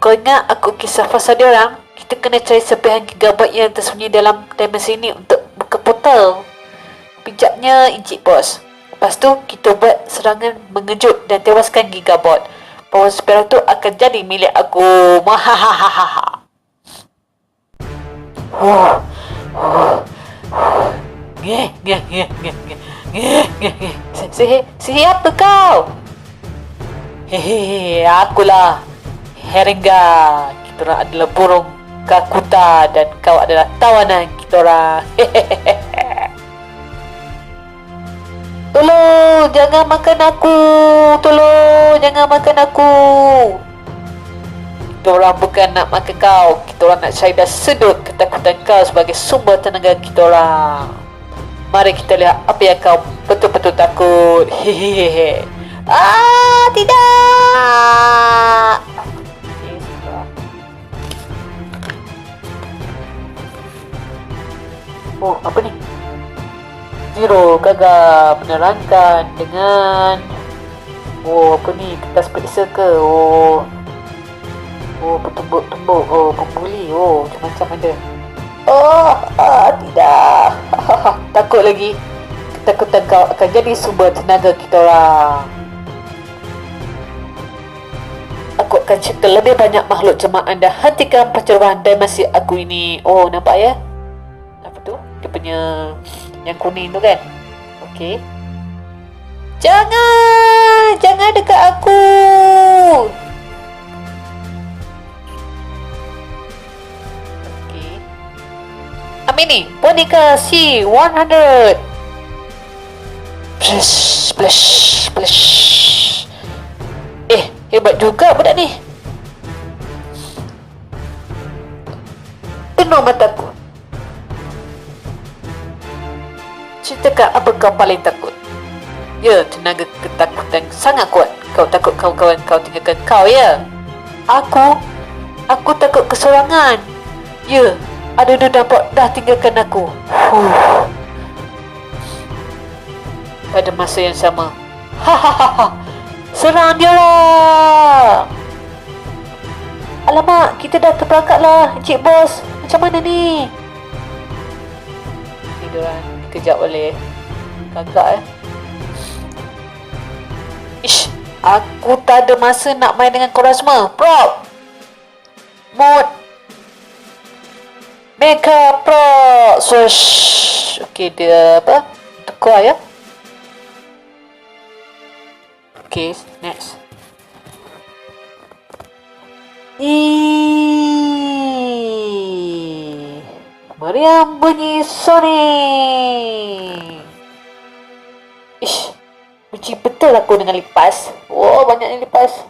Kau ingat aku kisah fasa dia orang? Kita kena cari serpihan Gigabot yang tersembunyi dalam dimensi ini untuk buka portal. Pijaknya Encik Bos. Lepas tu kita buat serangan mengejut dan tewaskan Gigabot. Power Spira tu akan jadi milik aku. Mahahaha. Sihir apa kau? Hehehe, akulah Heringa. Kita orang adalah burung Kakuta dan kau adalah tawanan kita orang. Tolong, jangan makan aku. Kita orang bukan nak makan kau. Kita orang nak cari dan sedut ketakutan kau sebagai sumber tenaga kita orang. Mari kita lihat apa yang kau betul-betul takut. Hehehe. Tidak. Oh, apa ni? Zero gagal menerangkan dengan apa ni? Kertas periksa ke? Bertumbuk-tumbuk. Pembuli. Macam-macam ada. Tidak. Takut lagi. Ketakutan kau akan jadi sumber tenaga kita orang. Aku akan cipta lebih banyak makhluk jemaah dan hentikan percerahan dimensi aku ini. Nampak ya? Apa tu? Dia punya yang kuning tu kan? Okey. Jangan dekat aku. Okey. Ambil ni, boneka C100. Splash. Hebat juga budak ni. Penuh mataku. Ceritakan apa kau paling takut? Ya, tenaga ketakutan sangat kuat. Kau takut kawan-kawan kau tinggalkan kau, ya? Aku takut kesorangan. Ya, ada nampak dah tinggalkan aku. Pada masa yang sama. Serang dia lah. Alamak, kita dah terperangkap lah, Encik Bos. Macam mana ni? Tiduran dikejap oleh kakak Aku tak ada masa nak main dengan korang semua. Prop, Mod, Mega Pro. Swish. Okay, dia apa? Tukar ya. Okay, next. Meriam bunyi Sonic. Ish, benci betul aku dengan lipas. Wow, banyaknya lipas.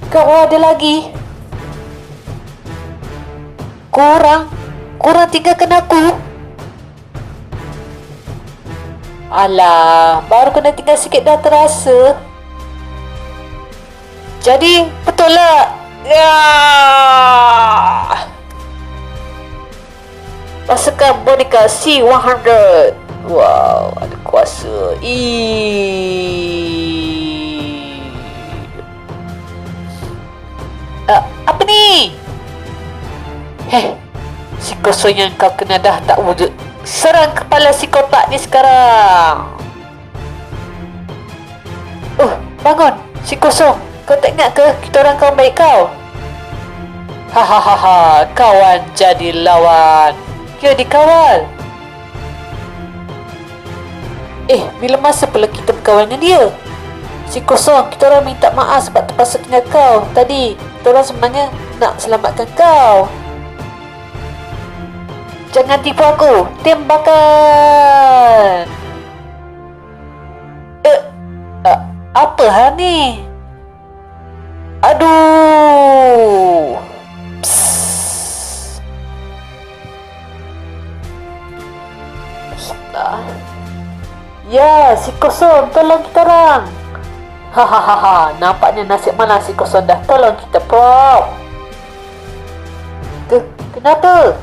Kau ada lagi? Kurang tinggalkan aku. Alah, baru kena tinggal sikit dah terasa. Jadi, betul lah. Ya. Pasukan boneka C100. Wow, ada kuasa. Apa ni? Si kosong yang kau kena dah tak wujud. Serang kepala si kotak ni sekarang. Bangun, si kosong. Kau tak ingat ke kita orang kawan baik kau? Hahaha, kawan jadi lawan. Ya, dikawal. Bila masa pula kita berkawan dengan dia? Si kosong, kita orang minta maaf sebab terpaksa tinggal kau tadi. Kita orang sebenarnya nak selamatkan kau. Jangan tipu aku. Tembakan. Apa hal ni? Aduh. Ya, si kosong, tolong kita orang. Hahaha, nampaknya nasib malang si kosong dah tolong kita, Prop. Kenapa?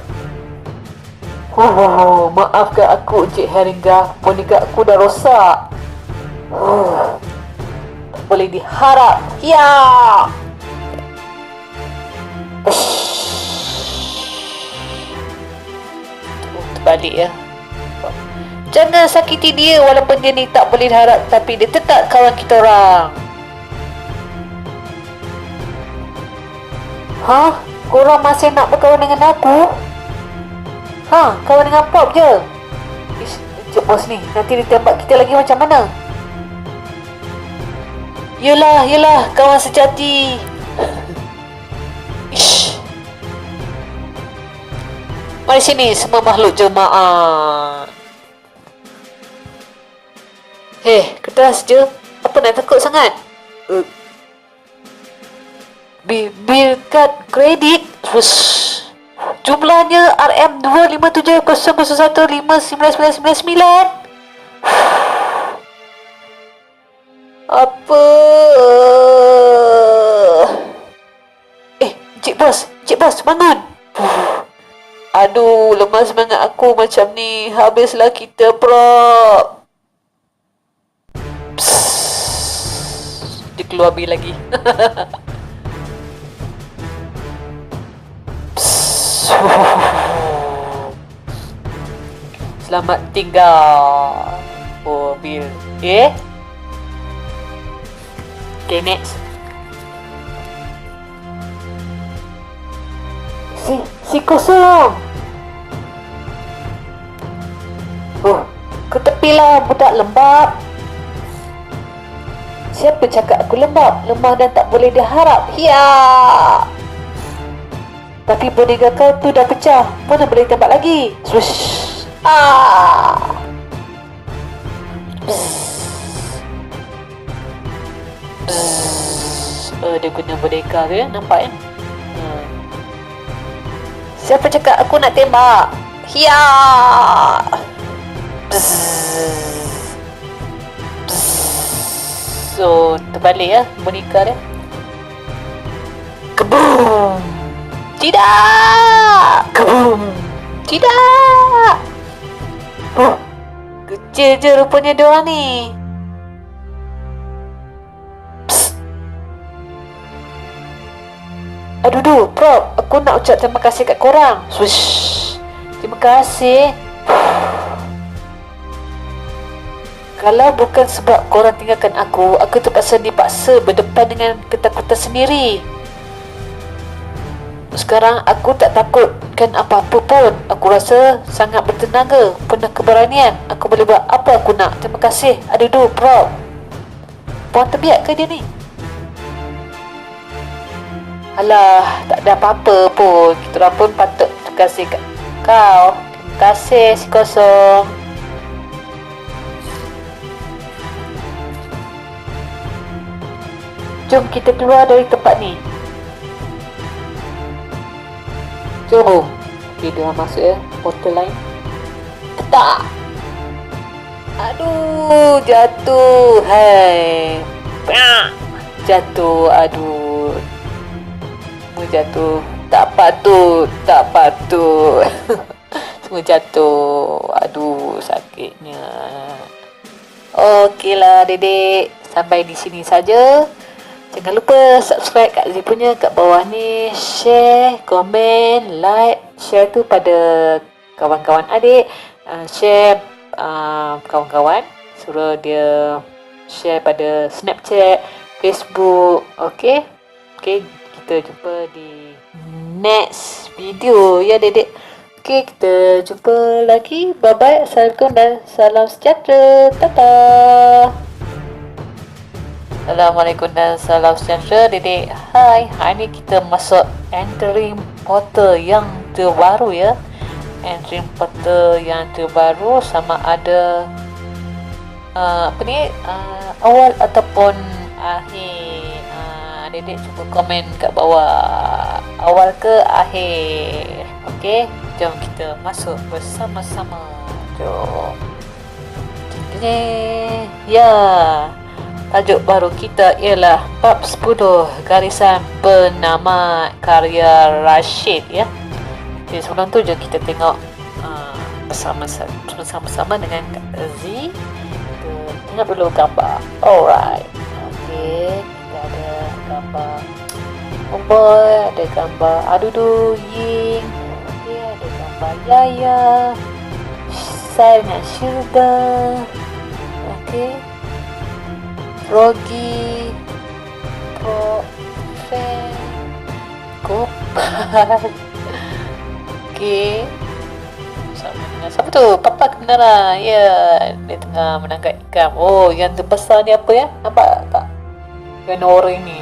Maafkan aku, Encik Haringga. Boneka aku dah rosak. Tak boleh diharap. Ya. Terbalik ya. Jangan sakiti dia walaupun dia ni tak boleh diharap, tapi dia tetap kawan kita orang. Korang masih nak berkawan dengan aku? Kawan dengan Pop je. Encik bos ni, nanti ditembak kita lagi macam mana? Yelah, kawan sejati. Mari sini semua makhluk jemaah. Keras je. Apa nak takut sangat? Bil kad kredit. Jumlahnya RM25700159999. Apa? Encik bos, bangun. Aduh, lemah semangat aku macam ni. Habislah kita, Prop. Dia keluar bil lagi. Selamat tinggal. Bil. Okay, next. Si kosong. Ke tepilah, budak lembab. Siapa cakap aku lembab? Lemah dan tak boleh diharap. Ya. Tapi boneka kau tu dah pecah. Mana boleh tembak lagi? Swish. Dia guna boneka tu ya. Nampak ya? Siapa cakap aku nak tembak? Ya. So, terbalik ya boneka dia. Kaboom! Tidak! Kaboom! Tidak! Kecil je rupanya diorang ni. Psst. Aduh, Prop, aku nak ucap terima kasih kat korang. Swish. Terima kasih. Kalau bukan sebab korang tinggalkan aku dipaksa berdepan dengan ketakutan sendiri. Sekarang aku tak takutkan apa-apa pun. Aku rasa sangat bertenaga, penuh keberanian. Aku boleh buat apa aku nak. Terima kasih. Aduh, proud. Puan terbiak ke dia ni? Alah, tak ada apa-apa pun. Kita pun patut terima kasih kat kau. Terima kasih si kosong. Jom kita keluar dari tempat ni. Jom. Okay, dia masuk ya. Portal lain. Ketak. Aduh, jatuh. Hai. Jatuh. Aduh. Semua jatuh. Tak patut. Semua jatuh. Aduh, sakitnya. Okeylah, dedek. Sampai di sini saja. Jangan lupa subscribe kat Zee punya kat bawah ni. Share, komen, like. Share tu pada kawan-kawan adik. Share kawan-kawan. Suruh dia share pada Snapchat, Facebook. Okay, kita jumpa di next video ya dedek. Okay, kita jumpa lagi. Bye-bye. Assalamualaikum dan salam sejahtera. Tata. Assalamualaikum dan salam sejahtera dedek. Hai, hari ni kita masuk entering portal yang terbaru ya. Entering portal yang terbaru sama ada awal ataupun akhir. Dedek cuba komen kat bawah, awal ke akhir. Okey, jom kita masuk bersama-sama. Jom. Ya. Tajuk baru kita ialah bab 10 garisan penamat karya Rashid ya. Jadi sebelum tu jom kita tengok bersama-sama dengan Kak Zee. Kita tengok dulu gambar. Alright. Okay, kita ada gambar Boy, ada gambar Adudu Ying. Okay, ada gambar Yaya, Sai dengan Shilda. Okay, Rogi, Profen, Gopal. Okay, sama dengan siapa tu? Papa kebenaran. Ya, dia tengah menangkap ikan. Oh, yang terbesar ni apa ya? Nampak tak? Yang orang ni.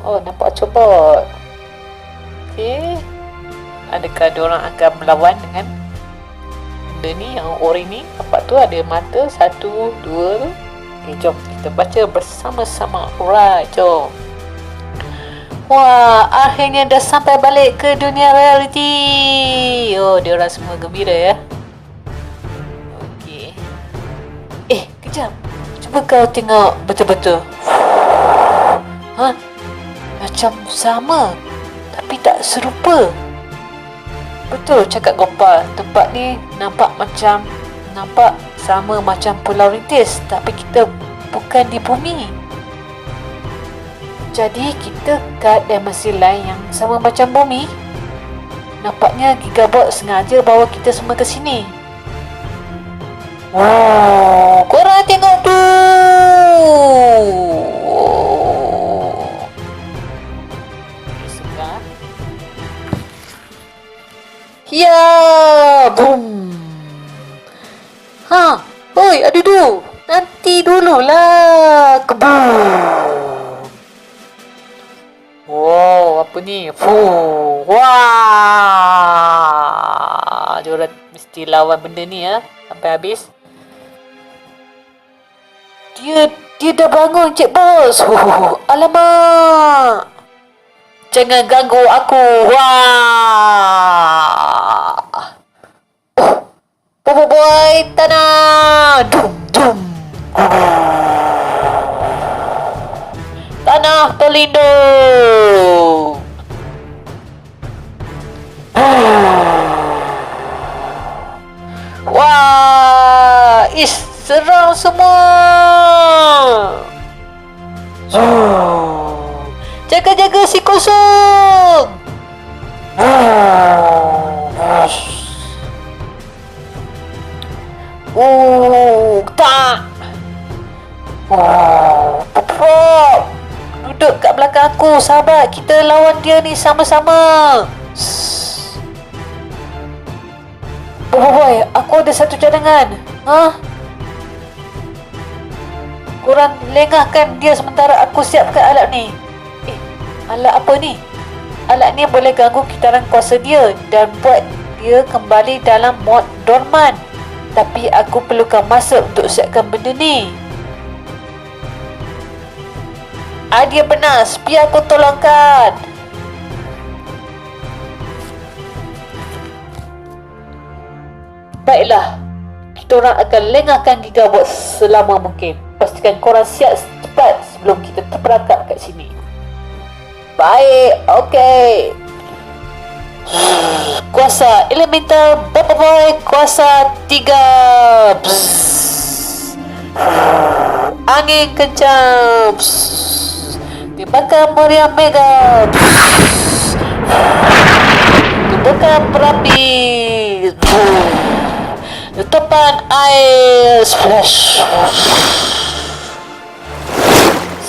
Oh, nampak cobot. Okay, adakah diorang akan melawan dengan benda ni? Yang orang ni nampak tu ada mata 1, 2. Okay, jom kita baca bersama-sama. Alright, jom. Wah, akhirnya dah sampai balik ke dunia realiti. Oh, diorang semua gembira ya. Okey. Kejap. Cuba kau tengok betul-betul. Macam sama, tapi tak serupa. Betul cakap Gopal. Tempat ni nampak sama macam Pulau Rintis, tapi kita bukan di bumi. Jadi kita kat dimensi lain yang sama macam bumi. Nampaknya Gigabot sengaja bawa kita semua ke sini. Wow, korang tengok tu. Suka. Ya, boom. Oi, aduh. Nanti dululah. Kebum. Wow, apa ni? Wah. Diorang mesti lawan benda ni ya sampai habis. Dia dah bangun, Cik Bos. Alamak. Jangan ganggu aku. Wah. Boy, tanah. Dum dum. Tanah pelindung. Wah, serang semua. Jaga-jaga si kosong. Tak. sahabat, kita lawan dia ni sama-sama. Boy, aku ada satu cadangan. Korang lengahkan dia sementara aku siapkan alat ni. Alat apa ni? Alat ni boleh ganggu kitaran kuasa dia dan buat dia kembali dalam mod dorman. Tapi aku perlukan masa untuk siapkan benda ni. Dia panas, biar aku tolongkan. Baiklah, kita orang akan lengahkan Gigabot selama mungkin. Pastikan korang siap cepat sebelum kita terperangkap kat sini. Baik, okey. Kuasa elemental Boy, kuasa 3. Angin kencang. Tembakan meriam mega. Tembakan berapi. Letupan air. Splash.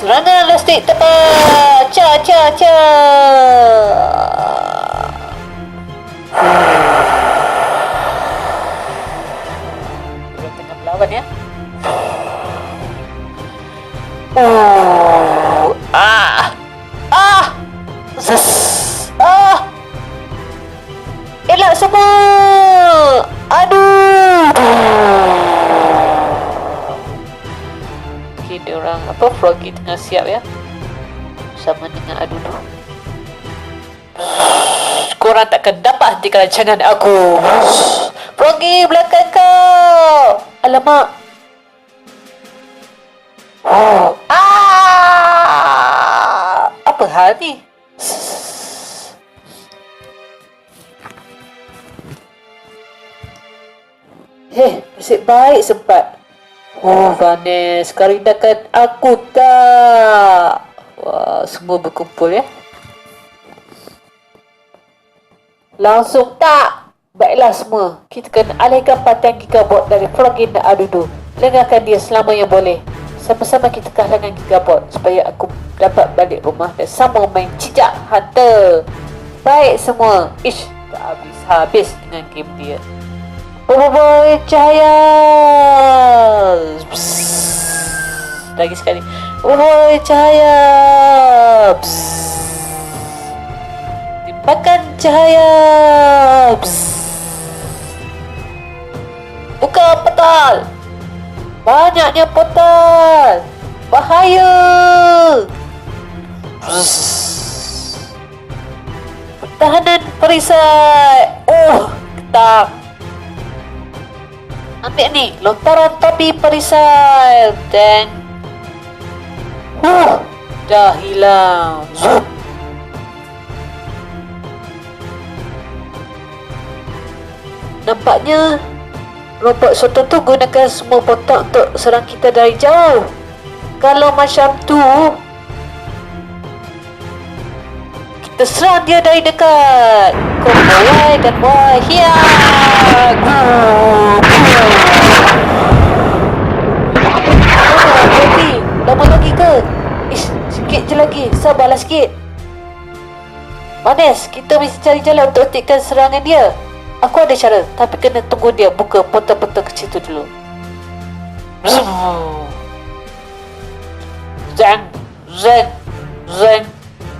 Serangan elastik tepat. Ca. Kita tengah melawan ya. Elak semua. Aduh. Okay, dia orang Froggy tengah siap ya. Sama dengan Adudu. Korang takkan dapat hentikan rancangan aku. Froggy, belakang kau. Alamak. Apa hal ni? Nasib baik sempat. Vanes, kau rindakan aku tak? Wah, semua berkumpul ya. Langsung tak? Baiklah semua, kita kena alihkan partian Gigabot dari Froggy dan Adudu. Lengahkan dia selama yang boleh. Sama-sama kita kehalangan Gigabot supaya aku dapat balik rumah dan sambung main cicak hunter. Baik semua. Tak habis-habis dengan game dia. Boy, cahaya. Lagi sekali. Boy, cahaya. Tembakan cahaya. Buka portal. Banyaknya portal. Bahaya. Pertahanan perisai. Ketak. Ambil ni, lontaran topi perisai. Dan dah hilang. Nampaknya robot Soto tu gunakan semua portal untuk serang kita dari jauh. Kalau macam tu, kita serang dia dari dekat. Boy dan boy. Lama lagi ke? Sikit je lagi. Sabarlah sikit. Vanes, kita mesti cari jalan untuk hentikan serangan dia. Aku ada cara, tapi kena tunggu dia buka portal-portal kecil tu dulu. Zeng.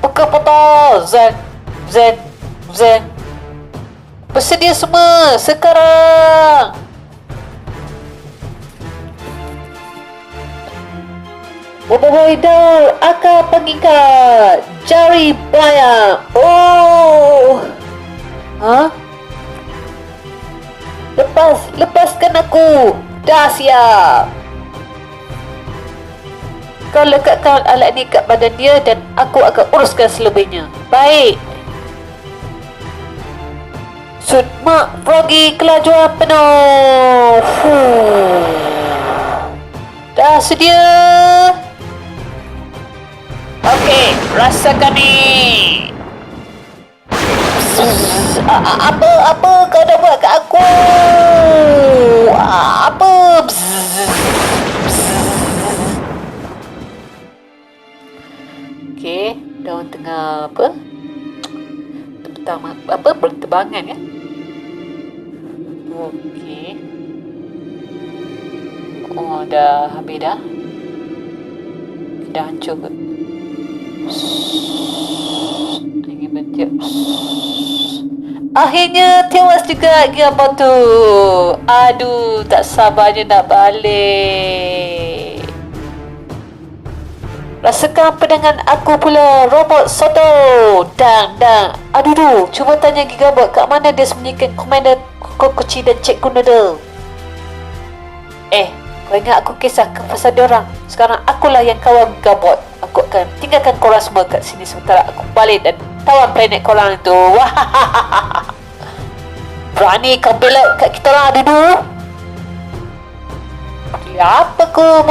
Buka portal. Zeng. Bersedia semua sekarang. Boboidow akan pengikat jari bayang. Lepaskan aku. Dah siap. Kau lekatkan alat ni kat badan dia dan aku akan uruskan selebihnya. Baik. Mak Froggy kelajuan penuh. Dah sedia? Okey, rasakan ni. Apa kau dah buat kat aku? Apa? Okey. daun tengah apa? Pertama apa? Berterbangan ya. Okey. Oh, dah habis dah. Dah hancur ke? Ingin bertiup. Akhirnya tewas juga gambar tu. Aduh, tak sabarnya nak balik. Rasakan pedangan aku pula, robot soto. Dang. Aduh, cuba tanya Gigabot kat mana dia sembunyikan komander Kokochi dan Cikgu Noodle. Kau ingat aku kisah ke pasal diorang? Sekarang akulah yang kawal Gigabot. Aku akan tinggalkan korang semua kat sini sementara aku balik dan tawan planet korang itu. Berani kau bela kat kita orang, aduh. Apa kau?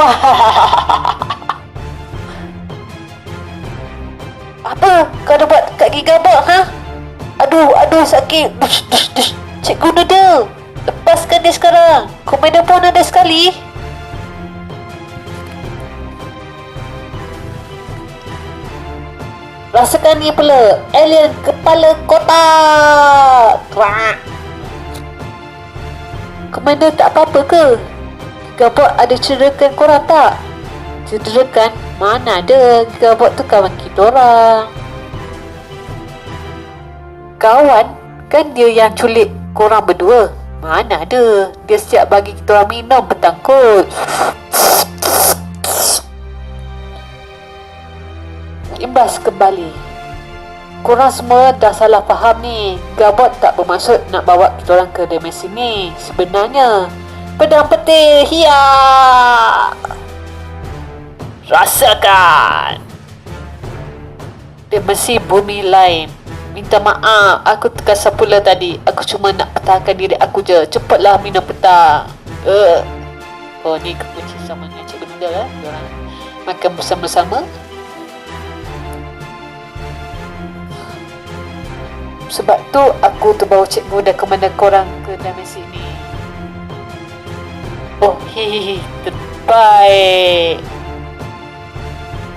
Apa kau dah buat kat Gigabot, ha? Aduh, sakit. Cikgu Noodle, lepaskan dia sekarang. Komander pun ada sekali. Rasakan ni pula, alien kepala kotak. Komander tak apa-apa ke? Gigabot ada cederakan korang tak? Cederakan? Mana ada, Gigabot tu kawan kita orang. Kawan? Kan dia yang culik korang berdua. Mana ada, dia siap bagi kita orang minum petang kot. Imbas kembali. Korang semua dah salah faham ni. Gigabot tak bermaksud nak bawa kita orang ke dimensi ni. Sebenarnya pedang petir, hiya! Rasakan dimensi bumi lain. Minta maaf, aku terkasar pula tadi. Aku cuma nak pertahankan diri aku je. Cepatlah minum petang. Oh, ni kekunci sama dengan Cikgu Noodle Diorang makan bersama-sama. Sebab tu aku terbawa cikgu dan komander korang ke dimensi ni. Oh, hehehe, terbaik.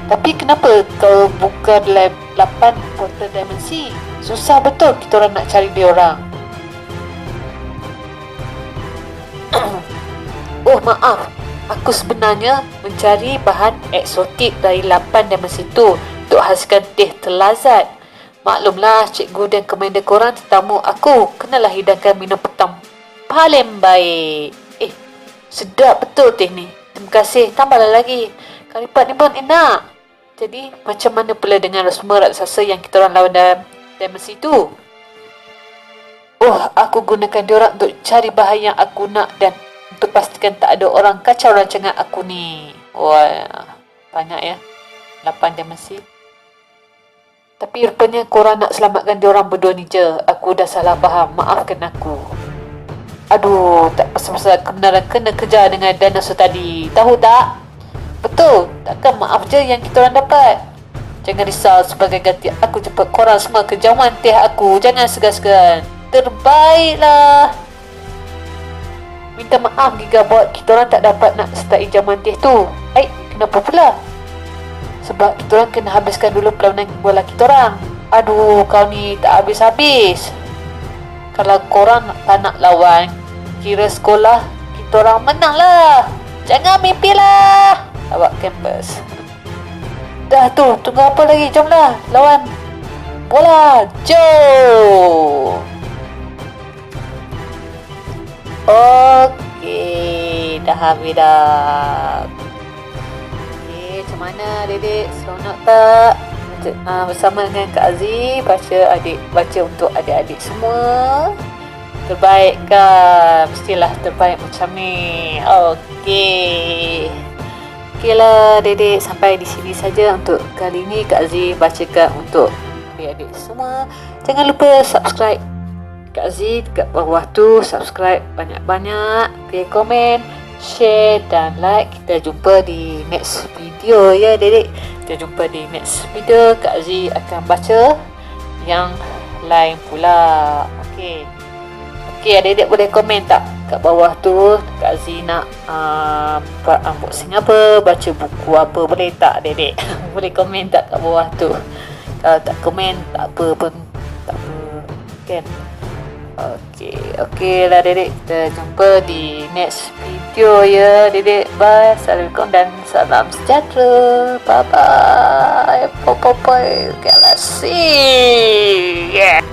Tapi kenapa kau buka 8 portal dimensi? Susah betul kita orang nak cari dia orang. Oh, maaf. Aku sebenarnya mencari bahan eksotik dari 8 dimensi tu untuk hasilkan teh terlazat. Maklumlah, cikgu dan komander korang tetamu aku. Kenalah hidangkan minum petang paling baik. Sedap betul teh ni. Terima kasih. Tambahlah lagi. Kari lipat ni pun enak. Jadi, macam mana pula dengan rasma raksasa yang kita orang lawan dalam dimensi tu? Oh, aku gunakan diorang untuk cari bahan yang aku nak dan untuk pastikan tak ada orang kacau rancangan aku ni. Wah, banyak ya. 8 dimensi. Tapi rupanya korang nak selamatkan diorang berdua ni je. Aku dah salah faham. Maafkan aku. Aduh, tak pasal-pasal kebenaran kena kejar dengan dinosaur tadi. Tahu tak? Betul. Takkan maaf je yang kita orang dapat. Jangan risau, sebagai ganti aku jemput korang semua ke jauhan teh aku. Jangan segan-segan. Terbaiklah. Minta maaf Gigabot, kita orang tak dapat nak sertai jamuan teh tu. Kenapa pula? Sebab kita orang kena habiskan dulu perlawanan bola kita orang. Aduh, kau ni tak habis-habis. Kalau korang tak nak lawan, kira sekolah kita orang menang lah. Jangan mimpilah. Awak kampus. Dah tu, tunggu apa lagi? Jomlah lawan bola. Jom. Okey, dah habis dah. Macam mana Dedek? Seronok tak? Bersama dengan Kak Aziz baca untuk adik-adik semua. Terbaik kan? Mestilah terbaik macam ni. Okey. Okeylah Dedek, sampai di sini saja untuk kali ni. Kak Aziz bacakan untuk adik-adik semua. Jangan lupa subscribe Kak Aziz kat bawah tu. Subscribe banyak-banyak, klik komen, share dan like. Kita jumpa di next video ya Dedek. Kita jumpa di next video. Kak Aziz akan baca yang lain pula. Okey, adik-adik boleh komen tak kat bawah tu Kak Aziz nak buat unboxing apa, baca buku apa, boleh tak adik-adik? Boleh komen tak kat bawah tu? Kalau tak komen, tak apa pun, tak apa kan. Okey lah Dedek, kita jumpa di next video ya Dedek. Bye, Assalamualaikum dan salam sejahtera. Bye bye. Popoy Galaxy. Yeah.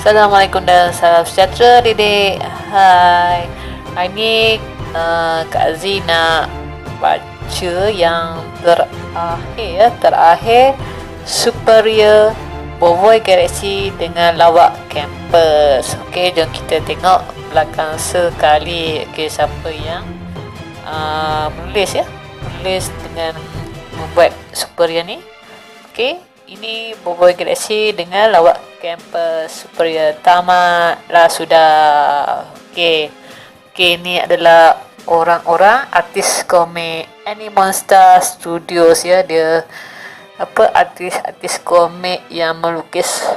Assalamualaikum dan salam sejahtera Dedek. Hai. Hari ni Kak Z nak baca yang terakhir Superior Bovoy Galaxy dengan lawak kampus. Okey, jom kita tengok belakang sekali. Okey, siapa yang menulis ya? Menulis dengan membuat Superior ni. Okey, ini Bovoy Galaxy dengan lawak kampus Superior. Tamatlah sudah. Okey, ni adalah orang-orang artis komik Animonster Studios ya. Dia artis komik yang melukis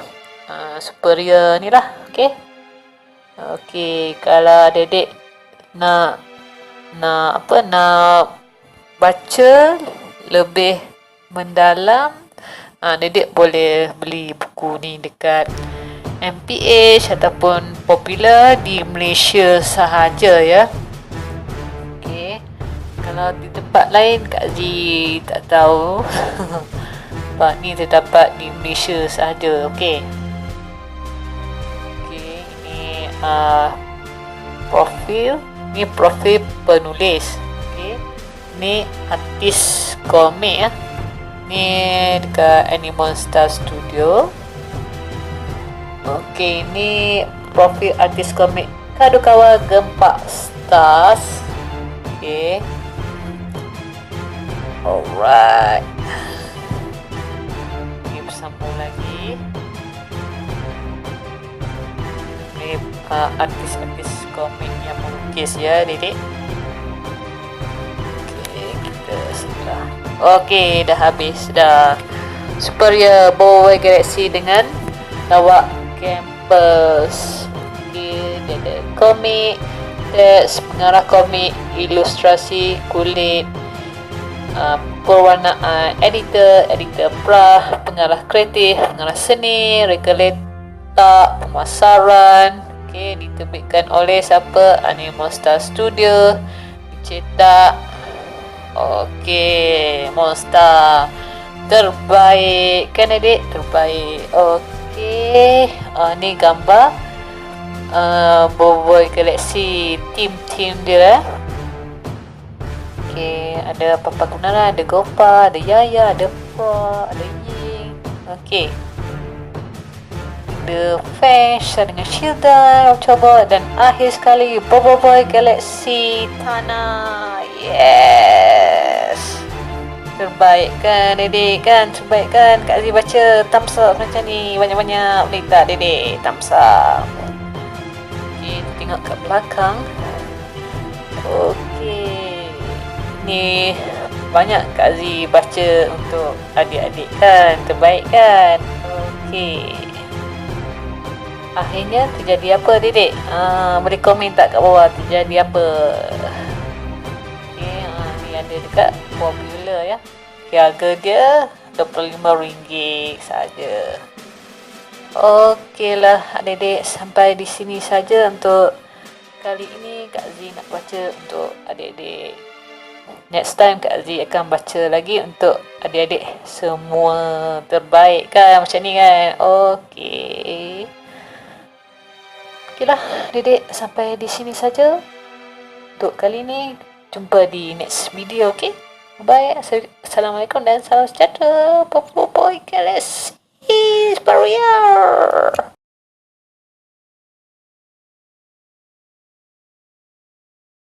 Superior ni lah. Okey, kalau Dedek nak baca lebih mendalam, Dedek boleh beli buku ni dekat MPH ataupun Popular di Malaysia sahaja ya. Okey, kalau di tempat lain Kak Z tak tahu. Sebab ni terdapat di Malaysia sahaja. Okey, ini profil penulis. Okey, ni artis komik ya. Ni dekat Animonster Studio. Okey, ni profil artis komik Kadokawa Gempak Stars. Okey, alright. Sambung lagi. Ni artis-artis komik yang melukis ya Dedek. Okey, kita sudah. Okey, dah habis dah. Superior Bovoy Galaxy dengan lawak kampus. Okey, dia ada komik, teks, pengarah komik, ilustrasi, kulit, perwarnaan, editor prah, pengarah kreatif, pengarah seni, reka letak, pemasaran. Okey, diterbitkan oleh siapa? Animonster Studio. Dicetak. Okey, Monster terbaik kan Adik? Terbaik. Okey, ni gambar Bovoy Galaxy team dia. Okey, ada Papa Gunawan, ada Gopa, ada Yaya, ada Pra, ada Ying. Okey, ada Fash dengan Shilda, coba, dan akhir sekali Bovoy Galaxy Tanah. Yes, terbaik kan Dedek kan? Terbaik kan? Kak Z baca thumbs up macam ni, banyak-banyak boleh tak Dedek? Thumbs up. Okey, tengok kat belakang. Okey, ni banyak Kak Z baca untuk adik-adik kan? Terbaik kan? Okey, akhirnya terjadi apa Dedek? Boleh komen tak kat bawah terjadi apa? Okey, ni ada dekat Popular ya. Okay, harga dia RM25 saja. Okey lah adik-adik, sampai di sini saja untuk kali ini. Kak Z nak baca untuk adik-adik. Next time Kak Z akan baca lagi untuk adik-adik semua. Terbaik kan macam ni kan? Okey. Okeylah adik-adik, sampai di sini saja untuk kali ini. Jumpa di next video, okey? Bye. Assalamualaikum dan salam sejahtera. Bovoy Galaxy Superior.